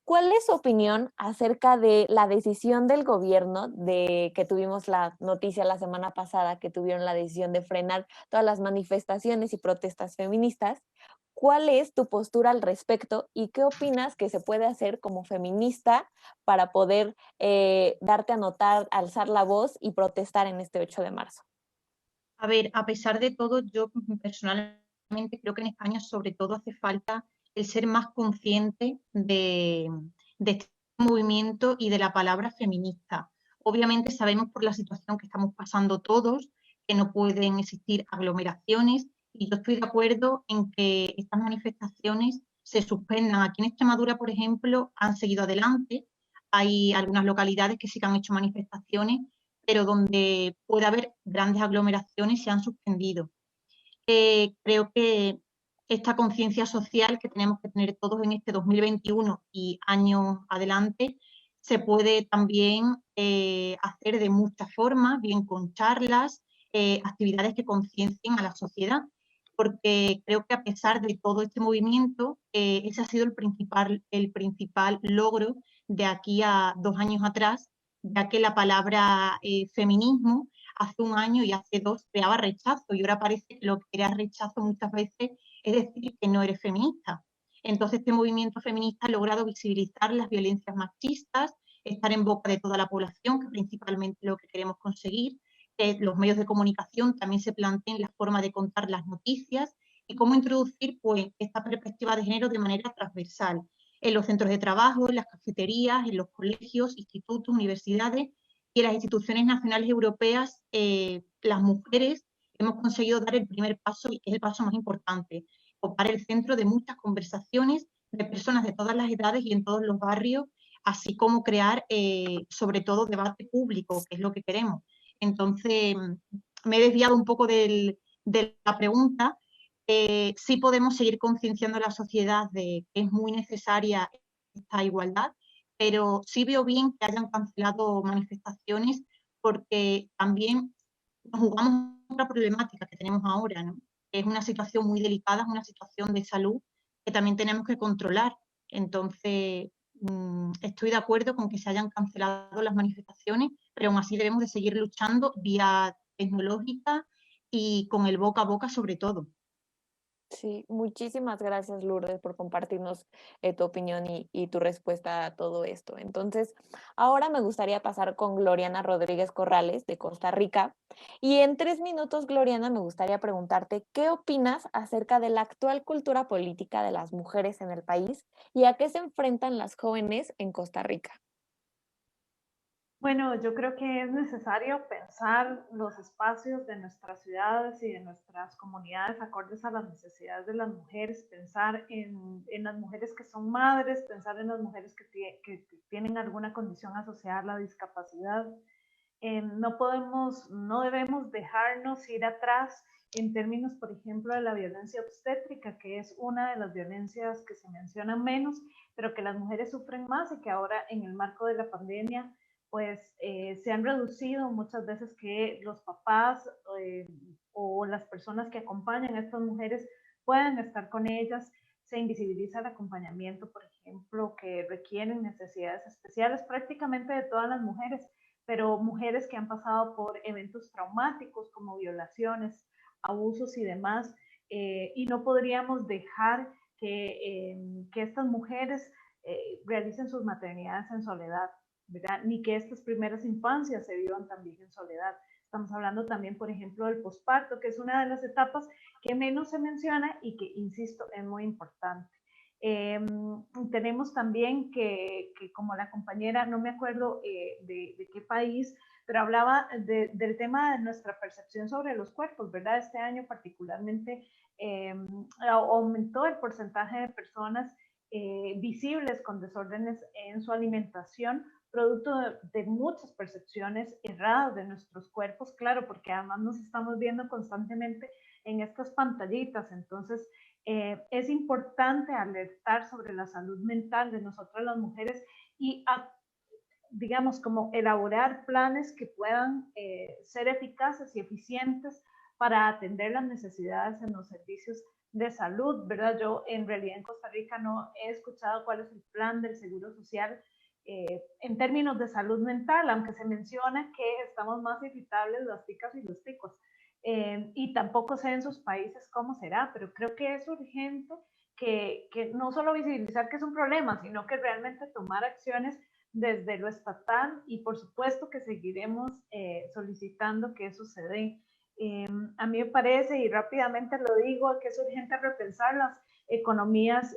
¿cuál es su opinión acerca de la decisión del gobierno que tuvimos la noticia la semana pasada, que tuvieron la decisión de frenar todas las manifestaciones y protestas feministas? ¿Cuál es tu postura al respecto y qué opinas que se puede hacer como feminista para poder darte a notar, alzar la voz y protestar en este 8 de marzo? A ver, a pesar de todo, yo personalmente creo que en España sobre todo hace falta el ser más consciente de este movimiento y de la palabra feminista. Obviamente sabemos por la situación que estamos pasando todos que no pueden existir aglomeraciones y yo estoy de acuerdo en que estas manifestaciones se suspendan. Aquí en Extremadura, por ejemplo, han seguido adelante. Hay algunas localidades que sí que han hecho manifestaciones, pero donde puede haber grandes aglomeraciones se han suspendido. Creo que esta conciencia social que tenemos que tener todos en este 2021 y años adelante se puede también hacer de muchas formas, bien con charlas, actividades que conciencien a la sociedad, porque creo que a pesar de todo este movimiento, ese ha sido el principal logro de aquí a 2 años atrás, ya que la palabra feminismo hace 1 año y hace 2 creaba rechazo y ahora parece que lo que crea rechazo muchas veces es decir que no eres feminista. Entonces este movimiento feminista ha logrado visibilizar las violencias machistas, estar en boca de toda la población, que principalmente es lo que queremos conseguir, que los medios de comunicación también se planteen la forma de contar las noticias y cómo introducir pues, esta perspectiva de género de manera transversal en los centros de trabajo, en las cafeterías, en los colegios, institutos, universidades y en las instituciones nacionales y europeas. Las mujeres hemos conseguido dar el primer paso y que es el paso más importante, ocupar el centro de muchas conversaciones de personas de todas las edades y en todos los barrios, así como crear sobre todo debate público, que es lo que queremos. Entonces, me he desviado un poco de la pregunta. Sí podemos seguir concienciando a la sociedad de que es muy necesaria esta igualdad, pero sí veo bien que hayan cancelado manifestaciones porque también nos jugamos otra problemática que tenemos ahora, ¿no? Es una situación muy delicada, es una situación de salud que también tenemos que controlar. Entonces, estoy de acuerdo con que se hayan cancelado las manifestaciones, pero aún así debemos de seguir luchando vía tecnológica y con el boca a boca sobre todo. Sí, muchísimas gracias, Lourdes, por compartirnos tu opinión y tu respuesta a todo esto. Entonces, ahora me gustaría pasar con Gloriana Rodríguez Corrales, de Costa Rica. Y en 3 minutos, Gloriana, me gustaría preguntarte, ¿qué opinas acerca de la actual cultura política de las mujeres en el país y a qué se enfrentan las jóvenes en Costa Rica? Bueno, yo creo que es necesario pensar los espacios de nuestras ciudades y de nuestras comunidades acordes a las necesidades de las mujeres, pensar en las mujeres que son madres, pensar en las mujeres que tienen alguna condición asociada a la discapacidad. No debemos dejarnos ir atrás en términos, por ejemplo, de la violencia obstétrica, que es una de las violencias que se mencionan menos, pero que las mujeres sufren más y que ahora en el marco de la pandemia pues se han reducido muchas veces que los papás o las personas que acompañan a estas mujeres puedan estar con ellas. Se invisibiliza el acompañamiento, por ejemplo, que requieren necesidades especiales prácticamente de todas las mujeres, pero mujeres que han pasado por eventos traumáticos como violaciones, abusos y demás, y no podríamos dejar que estas mujeres realicen sus maternidades en soledad, ¿verdad? Ni que estas primeras infancias se vivan también en soledad. Estamos hablando también, por ejemplo, del posparto, que es una de las etapas que menos se menciona y que, insisto, es muy importante. Tenemos también que como la compañera, no me acuerdo de qué país, pero hablaba del tema de nuestra percepción sobre los cuerpos, ¿verdad? Este año particularmente aumentó el porcentaje de personas visibles con desórdenes en su alimentación, producto de muchas percepciones erradas de nuestros cuerpos, claro, porque además nos estamos viendo constantemente en estas pantallitas, entonces es importante alertar sobre la salud mental de nosotras las mujeres y digamos como elaborar planes que puedan ser eficaces y eficientes para atender las necesidades en los servicios de salud, ¿verdad? Yo en realidad en Costa Rica no he escuchado cuál es el plan del Seguro Social en términos de salud mental, aunque se menciona que estamos más irritables las ticas y los ticos. Y tampoco sé en sus países cómo será, pero creo que es urgente que no solo visibilizar que es un problema, sino que realmente tomar acciones desde lo estatal y por supuesto que seguiremos solicitando que eso se dé. A mí me parece, y rápidamente lo digo, que es urgente repensar economías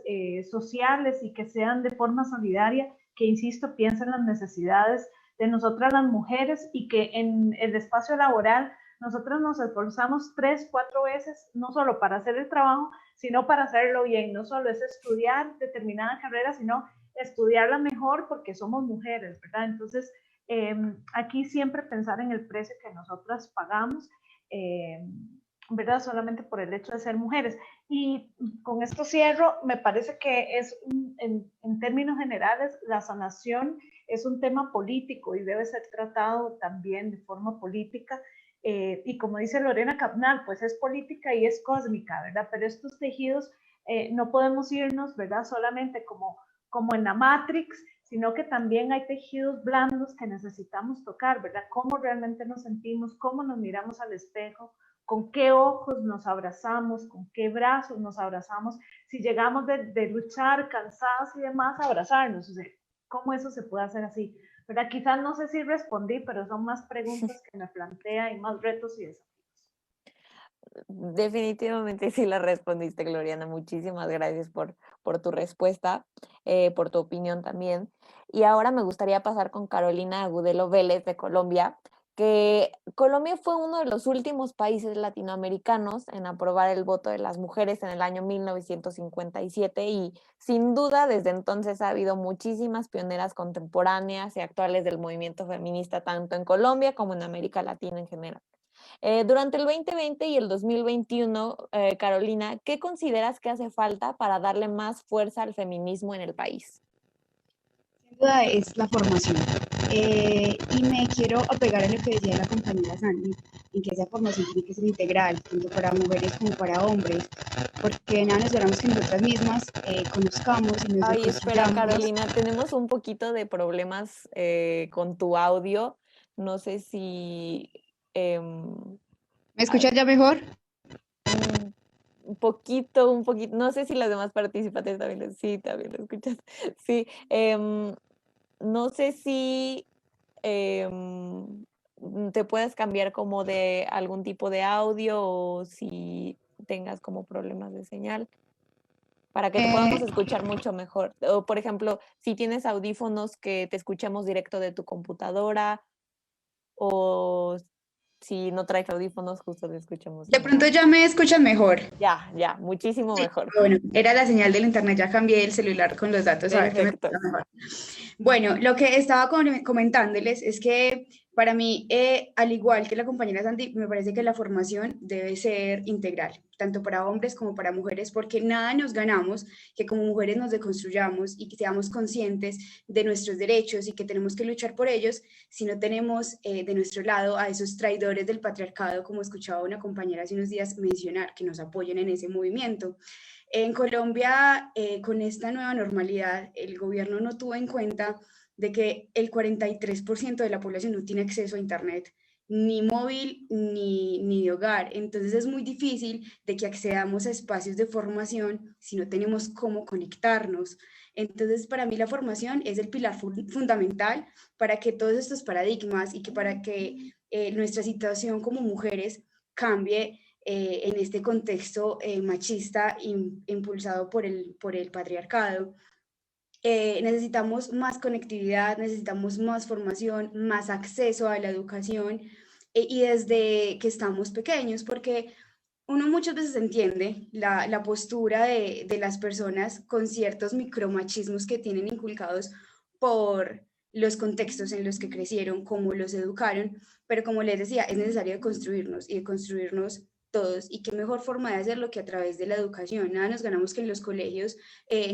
sociales y que sean de forma solidaria, que, insisto, piensen en las necesidades de nosotras las mujeres y que en el espacio laboral nosotros nos esforzamos 3, 4 veces, no solo para hacer el trabajo, sino para hacerlo bien. No solo es estudiar determinada carrera, sino estudiarla mejor porque somos mujeres, ¿verdad? Entonces, aquí siempre pensar en el precio que nosotras pagamos, ¿verdad? Solamente por el hecho de ser mujeres. Y con esto cierro, me parece que es, en términos generales, la sanación es un tema político y debe ser tratado también de forma política. Y como dice Lorena Cabnal, pues es política y es cósmica, ¿verdad? Pero estos tejidos no podemos irnos, ¿verdad? Solamente como en la Matrix, sino que también hay tejidos blandos que necesitamos tocar, ¿verdad? Cómo realmente nos sentimos, cómo nos miramos al espejo, con qué ojos nos abrazamos, con qué brazos nos abrazamos, si llegamos de luchar cansadas y demás, abrazarnos, o sea, cómo eso se puede hacer así, ¿verdad? Quizás no sé si respondí, pero son más preguntas que me plantea y más retos y desafíos. Definitivamente sí la respondiste, Gloriana. Muchísimas gracias por tu respuesta, por tu opinión también. Y ahora me gustaría pasar con Carolina Agudelo Vélez de Colombia, que Colombia fue uno de los últimos países latinoamericanos en aprobar el voto de las mujeres en el año 1957 y sin duda desde entonces ha habido muchísimas pioneras contemporáneas y actuales del movimiento feminista tanto en Colombia como en América Latina en general. Durante el 2020 y el 2021, Carolina, ¿qué consideras que hace falta para darle más fuerza al feminismo en el país? Sin duda es la formación. Y me quiero apegar a lo que decía la compañera Sandy, en que esa formación tiene que ser integral, tanto para mujeres como para hombres, porque nada nos esperamos que nosotras mismas conozcamos y nos Ay, espera, reconstruyamos. Carolina, tenemos un poquito de problemas con tu audio. No sé si... ¿Me escuchas ya mejor? Un poquito, no sé si los demás participantes también, sí, también lo escuchas. Sí, no sé si te puedes cambiar como de algún tipo de audio o si tengas como problemas de señal para que te podamos escuchar mucho mejor. O, por ejemplo, si tienes audífonos que te escuchemos directo de tu computadora o si no traes audífonos, justo te escuchamos. De pronto ya me escuchan mejor. Ya, muchísimo mejor. Bueno, era la señal del internet, ya cambié el celular con los datos a ver qué me escucha mejor. Bueno, lo que estaba comentándoles es que para mí, al igual que la compañera Sandy, me parece que la formación debe ser integral, tanto para hombres como para mujeres, porque nada nos ganamos que como mujeres nos deconstruyamos y que seamos conscientes de nuestros derechos y que tenemos que luchar por ellos si no tenemos de nuestro lado a esos traidores del patriarcado, como escuchaba una compañera hace unos días mencionar, que nos apoyen en ese movimiento. En Colombia, con esta nueva normalidad, el gobierno no tuvo en cuenta de que el 43% de la población no tiene acceso a internet, ni móvil ni de hogar. Entonces es muy difícil de que accedamos a espacios de formación si no tenemos cómo conectarnos. Entonces para mí la formación es el pilar fundamental para que todos estos paradigmas y que para que nuestra situación como mujeres cambie en este contexto machista impulsado por el patriarcado. Necesitamos más conectividad, necesitamos más formación, más acceso a la educación y desde que estamos pequeños, porque uno muchas veces entiende la postura de las personas con ciertos micromachismos que tienen inculcados por los contextos en los que crecieron, cómo los educaron, pero como les decía, es necesario construirnos y de construirnos todos, y qué mejor forma de hacerlo que a través de la educación. Nada nos ganamos que en los colegios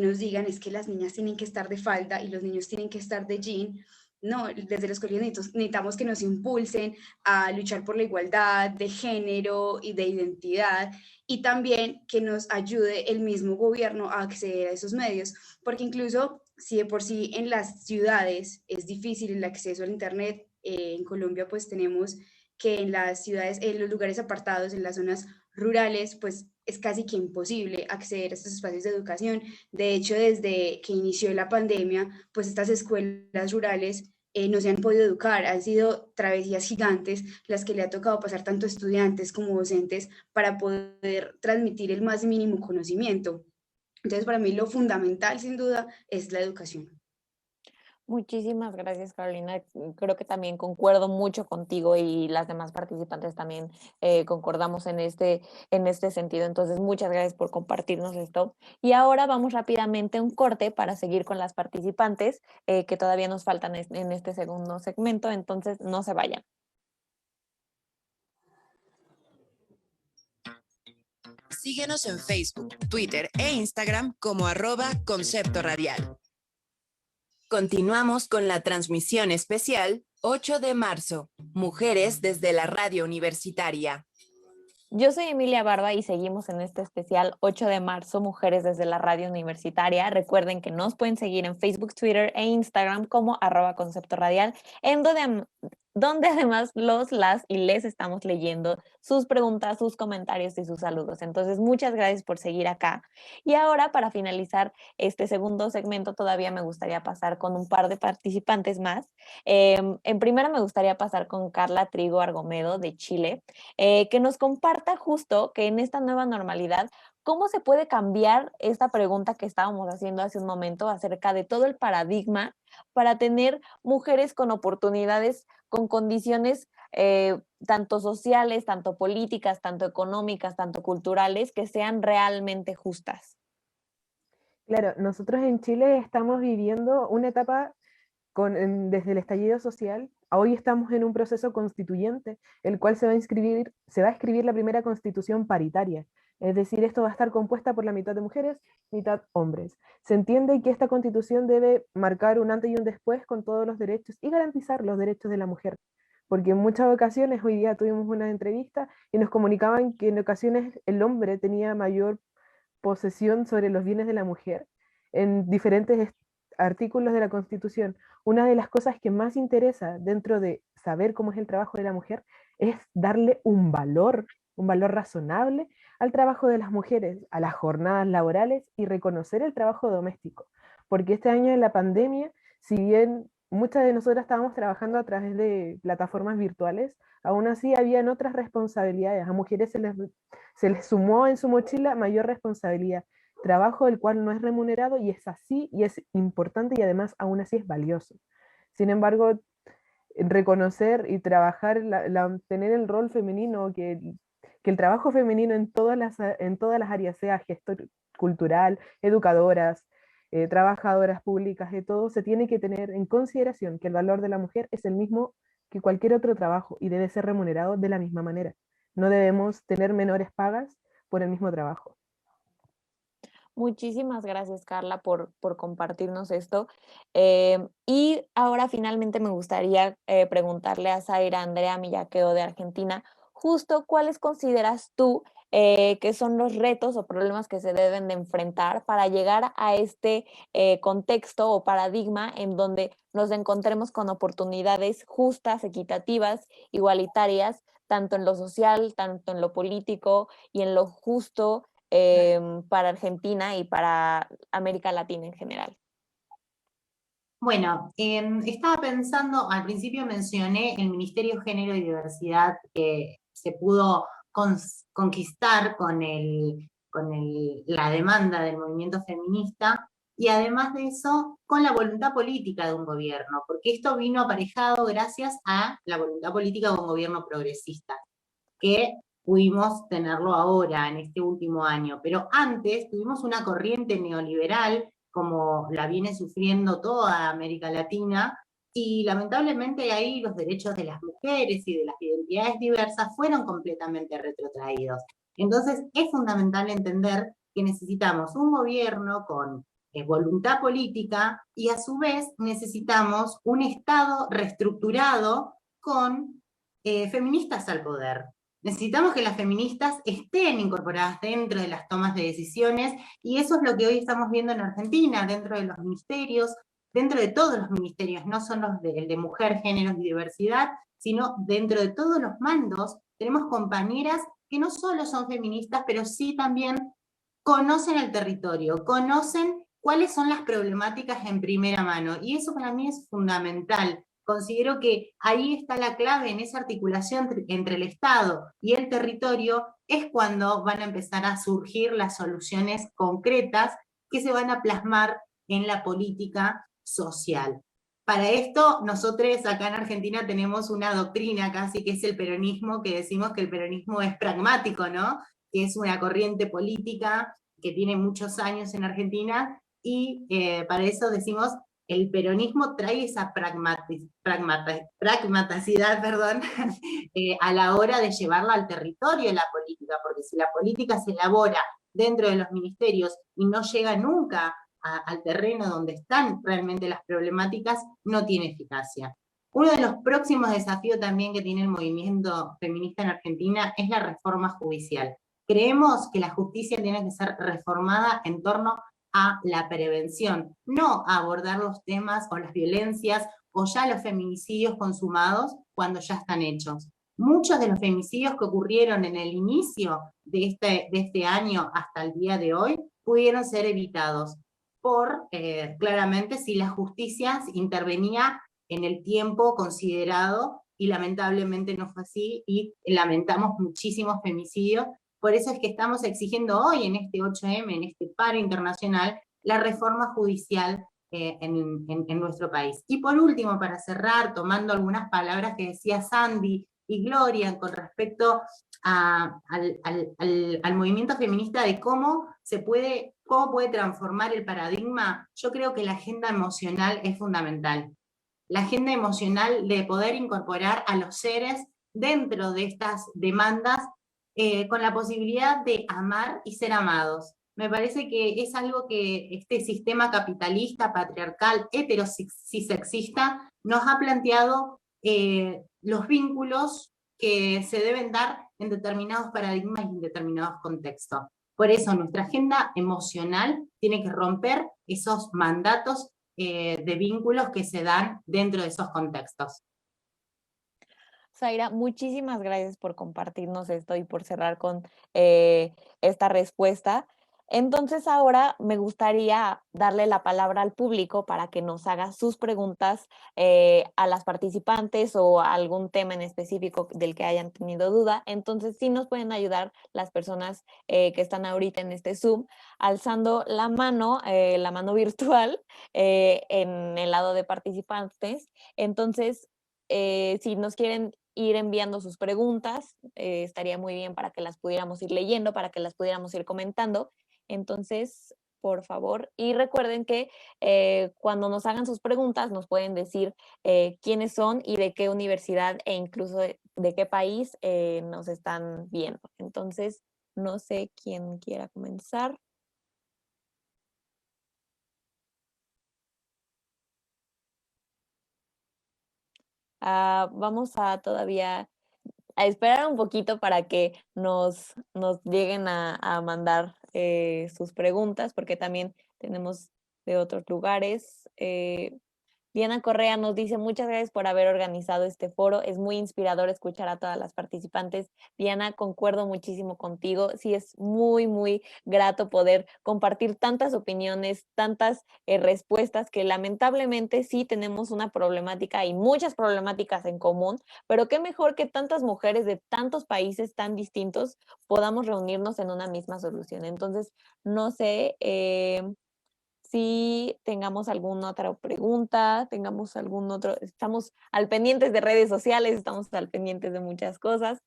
nos digan es que las niñas tienen que estar de falda y los niños tienen que estar de jean. No, desde los colegios necesitamos que nos impulsen a luchar por la igualdad de género y de identidad, y también que nos ayude el mismo gobierno a acceder a esos medios, porque incluso si de por sí en las ciudades es difícil el acceso al internet, en Colombia pues tenemos que en las ciudades, en los lugares apartados, en las zonas rurales, pues es casi que imposible acceder a estos espacios de educación. De hecho, desde que inició la pandemia, pues estas escuelas rurales no se han podido educar, han sido travesías gigantes las que le ha tocado pasar tanto estudiantes como docentes para poder transmitir el más mínimo conocimiento. Entonces, para mí lo fundamental, sin duda, es la educación. Muchísimas gracias, Carolina. Creo que también concuerdo mucho contigo y las demás participantes también concordamos en este sentido. Entonces, muchas gracias por compartirnos esto. Y ahora vamos rápidamente a un corte para seguir con las participantes que todavía nos faltan en este segundo segmento. Entonces, no se vayan. Síguenos en Facebook, Twitter e Instagram como @Concepto Radial. Continuamos con la transmisión especial 8 de marzo, Mujeres desde la Radio Universitaria. Yo soy Emilia Barba y seguimos en este especial 8 de marzo, Mujeres desde la Radio Universitaria. Recuerden que nos pueden seguir en Facebook, Twitter e Instagram como @Concepto Radial, en donde además las y les estamos leyendo sus preguntas, sus comentarios y sus saludos. Entonces, muchas gracias por seguir acá. Y ahora, para finalizar este segundo segmento, todavía me gustaría pasar con un par de participantes más. En primera me gustaría pasar con Carla Trigo Argomedo de Chile, que nos comparta justo que en esta nueva normalidad, ¿cómo se puede cambiar esta pregunta que estábamos haciendo hace un momento acerca de todo el paradigma para tener mujeres con oportunidades, con condiciones tanto sociales, tanto políticas, tanto económicas, tanto culturales, que sean realmente justas? Claro, nosotros en Chile estamos viviendo una etapa desde el estallido social. Hoy estamos en un proceso constituyente, el cual se va a escribir la primera constitución paritaria. Es decir, esto va a estar compuesta por la mitad de mujeres, mitad hombres. Se entiende que esta constitución debe marcar un antes y un después con todos los derechos y garantizar los derechos de la mujer. Porque en muchas ocasiones, hoy día tuvimos una entrevista y nos comunicaban que en ocasiones el hombre tenía mayor posesión sobre los bienes de la mujer en diferentes artículos de la Constitución. Una de las cosas que más interesa dentro de saber cómo es el trabajo de la mujer es darle un valor razonable al trabajo de las mujeres, a las jornadas laborales y reconocer el trabajo doméstico. Porque este año de la pandemia, si bien muchas de nosotras estábamos trabajando a través de plataformas virtuales, aún así habían otras responsabilidades. A mujeres se les sumó en su mochila mayor responsabilidad, trabajo el cual no es remunerado y es así y es importante y además aún así es valioso. Sin embargo, reconocer y trabajar, tener el rol femenino, que el trabajo femenino en todas las áreas, sea gestor cultural, educadoras, trabajadoras públicas, de todo, se tiene que tener en consideración que el valor de la mujer es el mismo que cualquier otro trabajo y debe ser remunerado de la misma manera. No debemos tener menores pagas por el mismo trabajo. Muchísimas gracias, Carla, por compartirnos esto. Y ahora finalmente me gustaría preguntarle a Zaira Andrea Millaqueo de Argentina, justo cuáles consideras tú que son los retos o problemas que se deben de enfrentar para llegar a este contexto o paradigma en donde nos encontremos con oportunidades justas, equitativas, igualitarias, tanto en lo social, tanto en lo político y en lo justo para Argentina y para América Latina en general? Bueno, estaba pensando, al principio mencioné el Ministerio de Género y Diversidad que se pudo conquistar con la demanda del movimiento feminista, y además de eso, con la voluntad política de un gobierno, porque esto vino aparejado gracias a la voluntad política de un gobierno progresista, que pudimos tenerlo ahora, en este último año. Pero antes tuvimos una corriente neoliberal, como la viene sufriendo toda América Latina, y lamentablemente ahí los derechos de las mujeres y de las identidades diversas fueron completamente retrotraídos. Entonces es fundamental entender que necesitamos un gobierno con voluntad política y a su vez necesitamos un Estado reestructurado con feministas al poder. Necesitamos que las feministas estén incorporadas dentro de las tomas de decisiones, y eso es lo que hoy estamos viendo en Argentina, dentro de los ministerios, dentro de todos los ministerios, no son los de mujer, géneros y diversidad, sino dentro de todos los mandos, tenemos compañeras que no solo son feministas, pero sí también conocen el territorio, conocen cuáles son las problemáticas en primera mano, y eso para mí es fundamental. Considero que ahí está la clave, en esa articulación entre el Estado y el territorio, es cuando van a empezar a surgir las soluciones concretas que se van a plasmar en la política social. Para esto, nosotros acá en Argentina tenemos una doctrina casi que es el peronismo, que decimos que el peronismo es pragmático, ¿no? Que es una corriente política que tiene muchos años en Argentina, y para eso decimos, el peronismo trae esa pragmaticidad, perdón, a la hora de llevarla al territorio de la política, porque si la política se elabora dentro de los ministerios y no llega nunca al terreno donde están realmente las problemáticas, no tiene eficacia. Uno de los próximos desafíos también que tiene el movimiento feminista en Argentina es la reforma judicial. Creemos que la justicia tiene que ser reformada en torno a la prevención, no a abordar los temas o las violencias o ya los feminicidios consumados cuando ya están hechos. Muchos de los feminicidios que ocurrieron en el inicio de este año hasta el día de hoy pudieron ser evitados por, claramente, si la justicia intervenía en el tiempo considerado, y lamentablemente no fue así, y lamentamos muchísimos femicidios. Por eso es que estamos exigiendo hoy en este 8M, en este paro internacional, la reforma judicial en nuestro país. Y por último, para cerrar, tomando algunas palabras que decía Sandy y Gloria con respecto al movimiento feminista, de cómo puede transformar el paradigma, yo creo que la agenda emocional es fundamental. La agenda emocional de poder incorporar a los seres dentro de estas demandas, con la posibilidad de amar y ser amados. Me parece que es algo que este sistema capitalista, patriarcal, heterosexista, nos ha planteado los vínculos que se deben dar en determinados paradigmas y en determinados contextos. Por eso nuestra agenda emocional tiene que romper esos mandatos de vínculos que se dan dentro de esos contextos. Zaira, muchísimas gracias por compartirnos esto y por cerrar con esta respuesta. Entonces ahora me gustaría darle la palabra al público para que nos haga sus preguntas a las participantes o a algún tema en específico del que hayan tenido duda. Entonces sí nos pueden ayudar las personas que están ahorita en este Zoom alzando la mano virtual en el lado de participantes. Entonces, si nos quieren ir enviando sus preguntas, estaría muy bien para que las pudiéramos ir leyendo, para que las pudiéramos ir comentando. Entonces, por favor, y recuerden que cuando nos hagan sus preguntas nos pueden decir quiénes son y de qué universidad e incluso de qué país nos están viendo. Entonces, no sé quién quiera comenzar. Vamos a todavía a esperar un poquito para que nos lleguen a mandar sus preguntas, porque también tenemos de otros lugares. Diana Correa nos dice, muchas gracias por haber organizado este foro, es muy inspirador escuchar a todas las participantes. Diana, concuerdo muchísimo contigo, sí es muy, muy grato poder compartir tantas opiniones, tantas respuestas, que lamentablemente sí tenemos una problemática y muchas problemáticas en común, pero qué mejor que tantas mujeres de tantos países tan distintos podamos reunirnos en una misma solución. Entonces, no sé si tengamos alguna otra pregunta, tengamos algún otro, estamos al pendientes de redes sociales, estamos al pendientes de muchas cosas.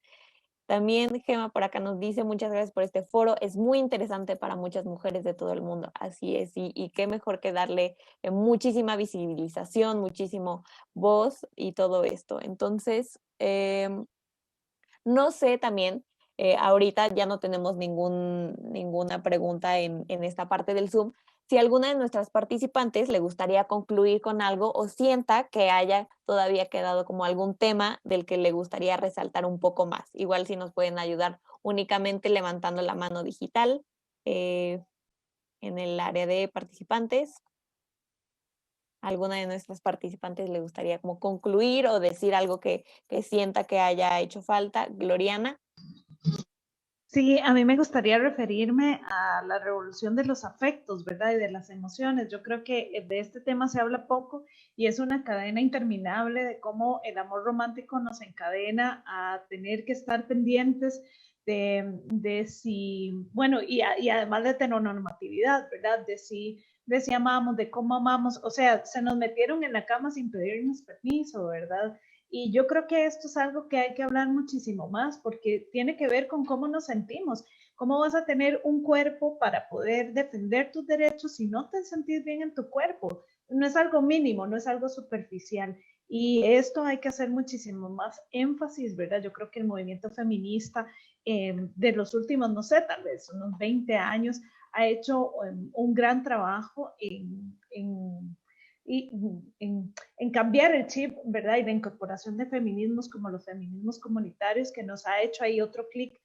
También Gema por acá nos dice, muchas gracias por este foro, es muy interesante para muchas mujeres de todo el mundo, así es, y qué mejor que darle muchísima visibilización, muchísimo voz y todo esto. Entonces, no sé también, ahorita ya no tenemos ninguna pregunta en esta parte del Zoom. Si alguna de nuestras participantes le gustaría concluir con algo o sienta que haya todavía quedado como algún tema del que le gustaría resaltar un poco más. Igual si nos pueden ayudar únicamente levantando la mano digital en el área de participantes. ¿Alguna de nuestras participantes le gustaría como concluir o decir algo que sienta que haya hecho falta? Gloriana. Sí, a mí me gustaría referirme a la revolución de los afectos, ¿verdad? Y de las emociones. Yo creo que de este tema se habla poco y es una cadena interminable de cómo el amor romántico nos encadena a tener que estar pendientes de si, bueno, y además de heteronormatividad, ¿verdad? De si amamos, de cómo amamos, o sea, se nos metieron en la cama sin pedirnos permiso, ¿verdad? Y yo creo que esto es algo que hay que hablar muchísimo más porque tiene que ver con cómo nos sentimos. ¿Cómo vas a tener un cuerpo para poder defender tus derechos si no te sentís bien en tu cuerpo? No es algo mínimo, no es algo superficial. Y esto hay que hacer muchísimo más énfasis, ¿verdad? Yo creo que el movimiento feminista de los últimos, no sé, tal vez unos 20 años, ha hecho un gran trabajo en cambiar el chip, ¿verdad? Y la incorporación de feminismos como los feminismos comunitarios, que nos ha hecho ahí otro clic.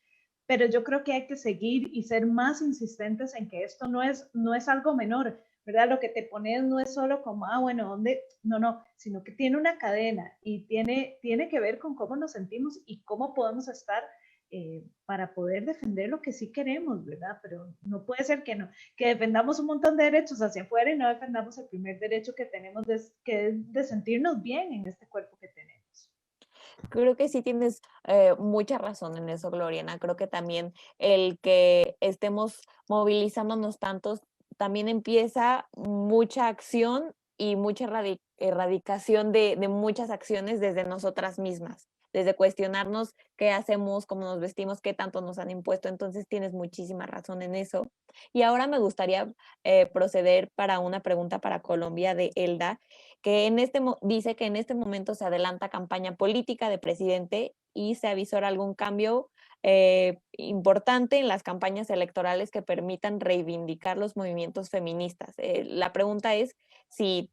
Pero yo creo que hay que seguir y ser más insistentes en que esto no es algo menor, ¿verdad? Lo que te pones no es solo como, bueno, ¿dónde? No, sino que tiene una cadena y tiene que ver con cómo nos sentimos y cómo podemos estar para poder defender lo que sí queremos, ¿verdad? Pero no puede ser que defendamos un montón de derechos hacia afuera y no defendamos el primer derecho que tenemos, que es de sentirnos bien en este cuerpo que tenemos. Creo que sí tienes mucha razón en eso, Gloriana. Creo que también el que estemos movilizándonos tantos, también empieza mucha acción y mucha erradicación de muchas acciones desde nosotras mismas, desde cuestionarnos qué hacemos, cómo nos vestimos, qué tanto nos han impuesto. Entonces tienes muchísima razón en eso. Y ahora me gustaría proceder para una pregunta para Colombia de Elda, que dice que en este momento se adelanta campaña política de presidente y se avisora algún cambio importante en las campañas electorales que permitan reivindicar los movimientos feministas. La pregunta es si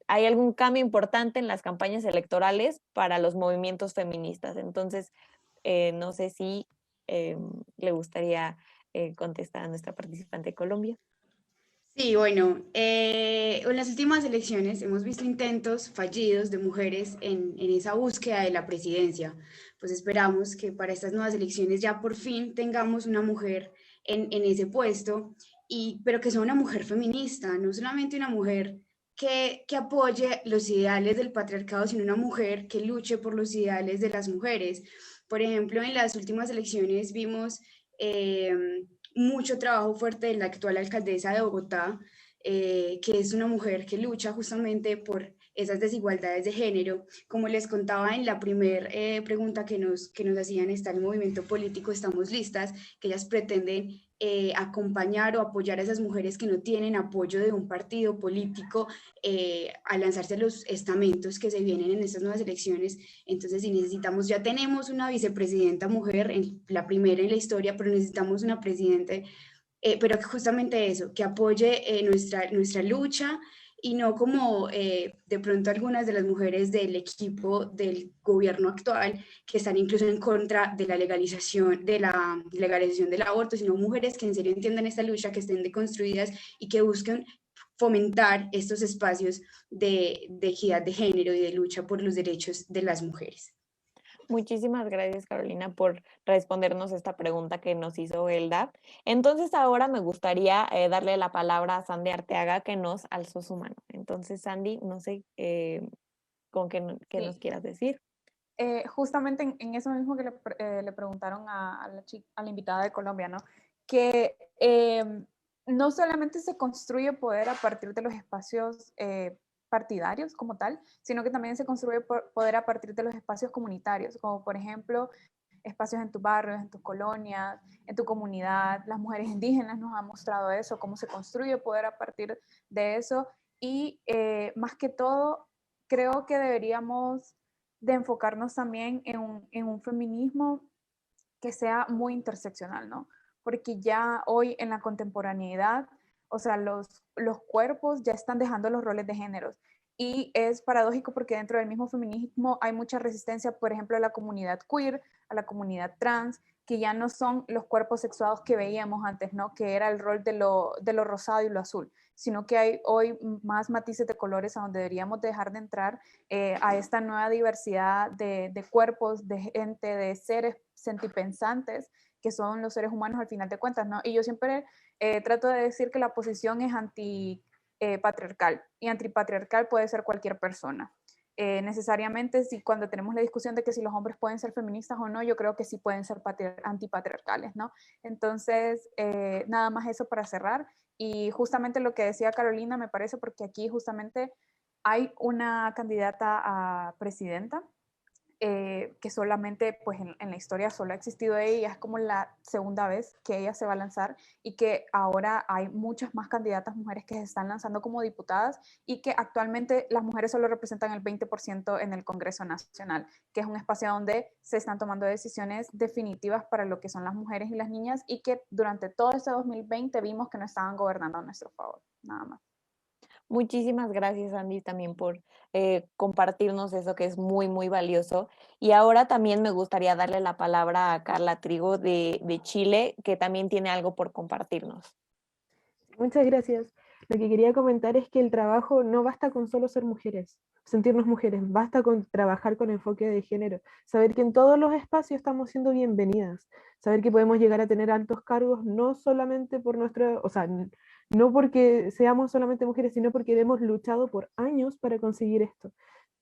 hay algún cambio importante en las campañas electorales para los movimientos feministas. Entonces, no sé si le gustaría contestar a nuestra participante de Colombia. Sí, bueno, en las últimas elecciones hemos visto intentos fallidos de mujeres en esa búsqueda de la presidencia. Pues esperamos que para estas nuevas elecciones ya por fin tengamos una mujer en ese puesto, pero que sea una mujer feminista, no solamente una mujer que apoye los ideales del patriarcado, sino una mujer que luche por los ideales de las mujeres. Por ejemplo, en las últimas elecciones vimos mucho trabajo fuerte de la actual alcaldesa de Bogotá, que es una mujer que lucha justamente por esas desigualdades de género. Como les contaba en la primera pregunta que nos hacían, está el movimiento político Estamos Listas, que ellas pretenden acompañar o apoyar a esas mujeres que no tienen apoyo de un partido político a lanzarse a los estamentos que se vienen en estas nuevas elecciones. Entonces, si necesitamos, ya tenemos una vicepresidenta mujer, la primera en la historia, pero necesitamos una presidenta, pero justamente eso, que apoye nuestra lucha y no como de pronto algunas de las mujeres del equipo del gobierno actual que están incluso en contra de la legalización del aborto, sino mujeres que en serio entiendan esta lucha, que estén deconstruidas y que busquen fomentar estos espacios de equidad de género y de lucha por los derechos de las mujeres. Muchísimas gracias, Carolina, por respondernos esta pregunta que nos hizo Elda. Entonces, ahora me gustaría darle la palabra a Sandy Arteaga, que nos alzó su mano. Entonces, Sandy, no sé con qué nos quieras decir. Justamente en eso mismo que le preguntaron a la invitada de Colombia, ¿no? Que no solamente se construye poder a partir de los espacios partidarios como tal, sino que también se construye poder a partir de los espacios comunitarios, como por ejemplo espacios en tus barrios, en tus colonias, en tu comunidad. Las mujeres indígenas nos han mostrado eso, cómo se construye poder a partir de eso. Y más que todo, creo que deberíamos de enfocarnos también en un feminismo que sea muy interseccional, ¿no? Porque ya hoy en la contemporaneidad, o sea, los cuerpos ya están dejando los roles de géneros. Y es paradójico porque dentro del mismo feminismo hay mucha resistencia, por ejemplo, a la comunidad queer, a la comunidad trans, que ya no son los cuerpos sexuados que veíamos antes, ¿no? Que era el rol de lo rosado y lo azul, sino que hay hoy más matices de colores a donde deberíamos dejar de entrar a esta nueva diversidad de cuerpos, de gente, de seres sentipensantes, que son los seres humanos al final de cuentas, ¿no? Y yo siempre trato de decir que la posición es antipatriarcal, y antipatriarcal puede ser cualquier persona. necesariamente, si cuando tenemos la discusión de que si los hombres pueden ser feministas o no, yo creo que sí pueden ser antipatriarcales, ¿no? Entonces, nada más eso para cerrar. Y justamente lo que decía Carolina me parece, porque aquí justamente hay una candidata a presidenta, que solamente pues en la historia solo ha existido ella, es como la segunda vez que ella se va a lanzar, y que ahora hay muchas más candidatas mujeres que se están lanzando como diputadas, y que actualmente las mujeres solo representan el 20% en el Congreso Nacional, que es un espacio donde se están tomando decisiones definitivas para lo que son las mujeres y las niñas, y que durante todo este 2020 vimos que no estaban gobernando a nuestro favor, nada más. Muchísimas gracias, Andy, también por compartirnos eso que es muy, muy valioso. Y ahora también me gustaría darle la palabra a Carla Trigo de Chile, que también tiene algo por compartirnos. Muchas gracias. Lo que quería comentar es que el trabajo no basta con solo ser mujeres, sentirnos mujeres, basta con trabajar con enfoque de género, saber que en todos los espacios estamos siendo bienvenidas, saber que podemos llegar a tener altos cargos no solamente por nuestro, o sea, no porque seamos solamente mujeres, sino porque hemos luchado por años para conseguir esto.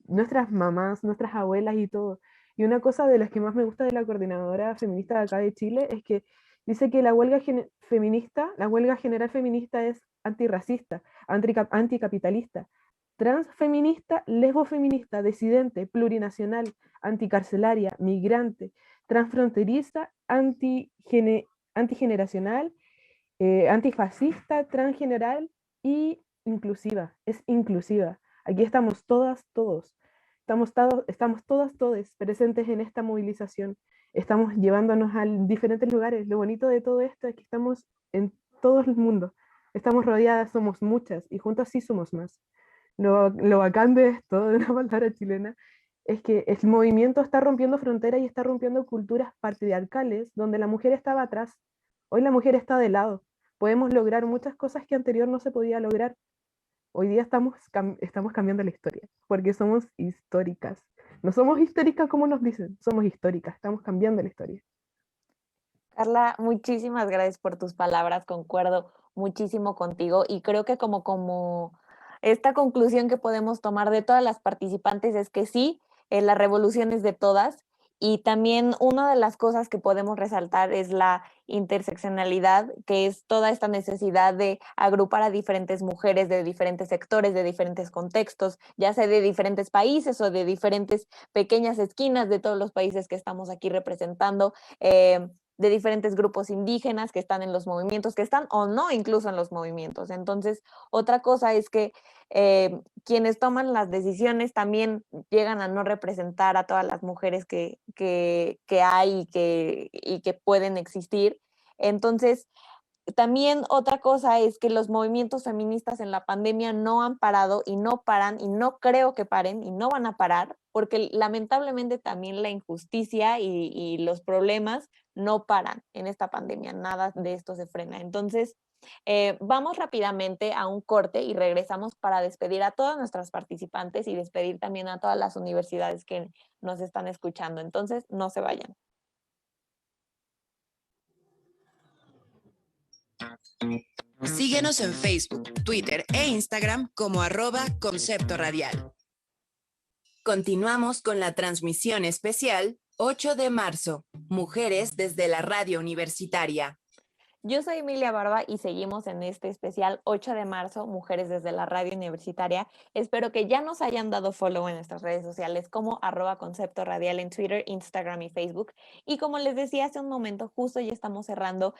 Nuestras mamás, nuestras abuelas y todo. Y una cosa de las que más me gusta de la coordinadora feminista de acá de Chile es que dice que la huelga feminista, la huelga general feminista es antirracista, anticapitalista, transfeminista, lesbofeminista, disidente, plurinacional, anticarcelaria, migrante, transfronteriza, antigeneracional, antifascista, transgeneral y inclusiva. Es inclusiva. Aquí estamos todas, todos. Estamos todas, todes presentes en esta movilización. Estamos llevándonos a diferentes lugares. Lo bonito de todo esto es que estamos en todo el mundo. Estamos rodeadas, somos muchas y juntas sí somos más. Lo bacán de esto, de una palabra chilena, es que el movimiento está rompiendo fronteras y está rompiendo culturas patriarcales donde la mujer estaba atrás. Hoy la mujer está de lado. Podemos lograr muchas cosas que anterior no se podía lograr. Hoy día estamos cambiando la historia, porque somos históricas. No somos históricas como nos dicen, somos históricas, estamos cambiando la historia. Carla, muchísimas gracias por tus palabras, concuerdo muchísimo contigo y creo que como esta conclusión que podemos tomar de todas las participantes es que sí, la revolución es de todas y también una de las cosas que podemos resaltar es la interseccionalidad, que es toda esta necesidad de agrupar a diferentes mujeres de diferentes sectores, de diferentes contextos, ya sea de diferentes países o de diferentes pequeñas esquinas de todos los países que estamos aquí representando. De diferentes grupos indígenas que están en los movimientos, que están o no incluso en los movimientos. Entonces, otra cosa es que quienes toman las decisiones también llegan a no representar a todas las mujeres que hay y que pueden existir. Entonces, también otra cosa es que los movimientos feministas en la pandemia no han parado y no paran y no creo que paren y no van a parar porque lamentablemente también la injusticia y los problemas no paran en esta pandemia, nada de esto se frena. Entonces, vamos rápidamente a un corte y regresamos para despedir a todas nuestras participantes y despedir también a todas las universidades que nos están escuchando. Entonces, no se vayan. Síguenos en Facebook, Twitter e Instagram como @Concepto Radial. Continuamos con la transmisión especial 8 de marzo, Mujeres desde la Radio Universitaria. Yo soy Emilia Barba y seguimos en este especial 8 de marzo, Mujeres desde la Radio Universitaria. Espero que ya nos hayan dado follow en nuestras redes sociales como @Concepto Radial en Twitter, Instagram y Facebook. Y como les decía hace un momento, justo ya estamos cerrando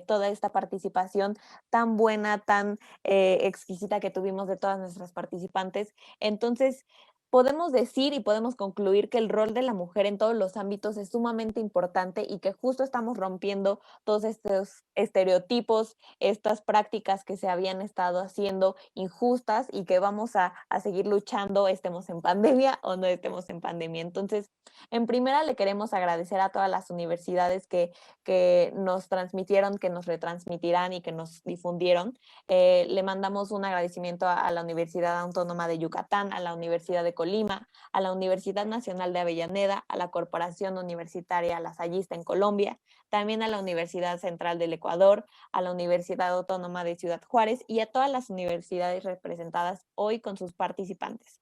toda esta participación tan buena, tan exquisita que tuvimos de todas nuestras participantes. Entonces, podemos decir y podemos concluir que el rol de la mujer en todos los ámbitos es sumamente importante y que justo estamos rompiendo todos estos estereotipos, estas prácticas que se habían estado haciendo injustas y que vamos a seguir luchando, estemos en pandemia o no estemos en pandemia. Entonces, en primera le queremos agradecer a todas las universidades que nos transmitieron, que nos retransmitirán y que nos difundieron. Le mandamos un agradecimiento a la Universidad Autónoma de Yucatán, a la Universidad de Colima, a la Universidad Nacional de Avellaneda, a la Corporación Universitaria Lasallista en Colombia, también a la Universidad Central del Ecuador, a la Universidad Autónoma de Ciudad Juárez y a todas las universidades representadas hoy con sus participantes.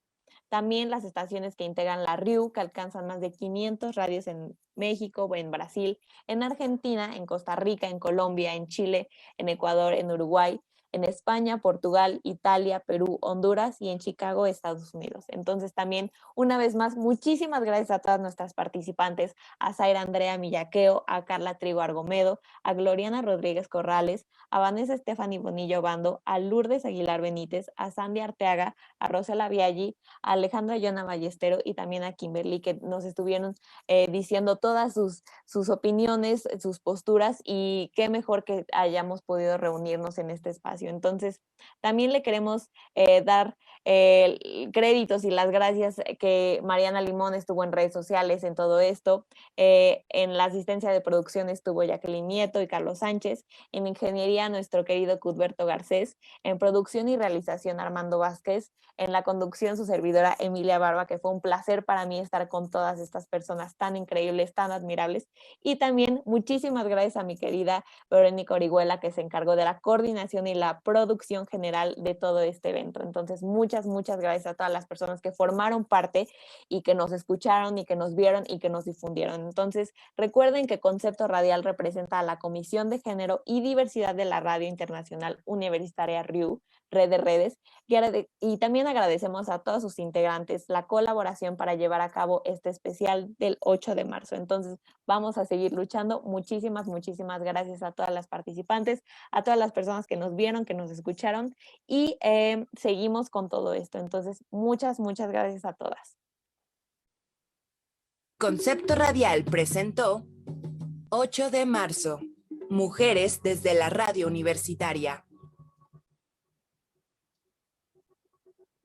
También las estaciones que integran la RIU, que alcanzan más de 500 radios en México, en Brasil, en Argentina, en Costa Rica, en Colombia, en Chile, en Ecuador, en Uruguay, en España, Portugal, Italia, Perú, Honduras y en Chicago, Estados Unidos. Entonces también, una vez más, muchísimas gracias a todas nuestras participantes, a Zaira Andrea Millaqueo, a Carla Trigo Argomedo, a Gloriana Rodríguez Corrales, a Vanessa Estefany Bonillo Bando, a Lourdes Aguilar Benítez, a Sandy Arteaga, a Rosela Viaggi, a Alejandra Yona Ballestero y también a Kimberly, que nos estuvieron diciendo todas sus opiniones, sus posturas, y qué mejor que hayamos podido reunirnos en este espacio. Entonces, también le queremos dar créditos y las gracias que Mariana Limón estuvo en redes sociales en todo esto. En la asistencia de producción estuvo Jacqueline Nieto y Carlos Sánchez. En ingeniería, nuestro querido Cuthberto Garcés. En producción y realización, Armando Vázquez. En la conducción, su servidora Emilia Barba, que fue un placer para mí estar con todas estas personas tan increíbles, tan admirables. Y también muchísimas gracias a mi querida Verónica Orihuela, que se encargó de la coordinación y la producción general de todo este evento. Entonces, muchas gracias a todas las personas que formaron parte y que nos escucharon y que nos vieron y que nos difundieron. Entonces, recuerden que Concepto Radial representa a la Comisión de Género y Diversidad de la Radio Internacional Universitaria RIU, Red de Redes, y también agradecemos a todos sus integrantes la colaboración para llevar a cabo este especial del 8 de marzo. Entonces, vamos a seguir luchando. Muchísimas gracias a todas las participantes, a todas las personas que nos vieron, que nos escucharon, y seguimos con todo esto. Entonces, muchas gracias a todas. Concepto Radial presentó 8 de marzo, Mujeres desde la Radio Universitaria.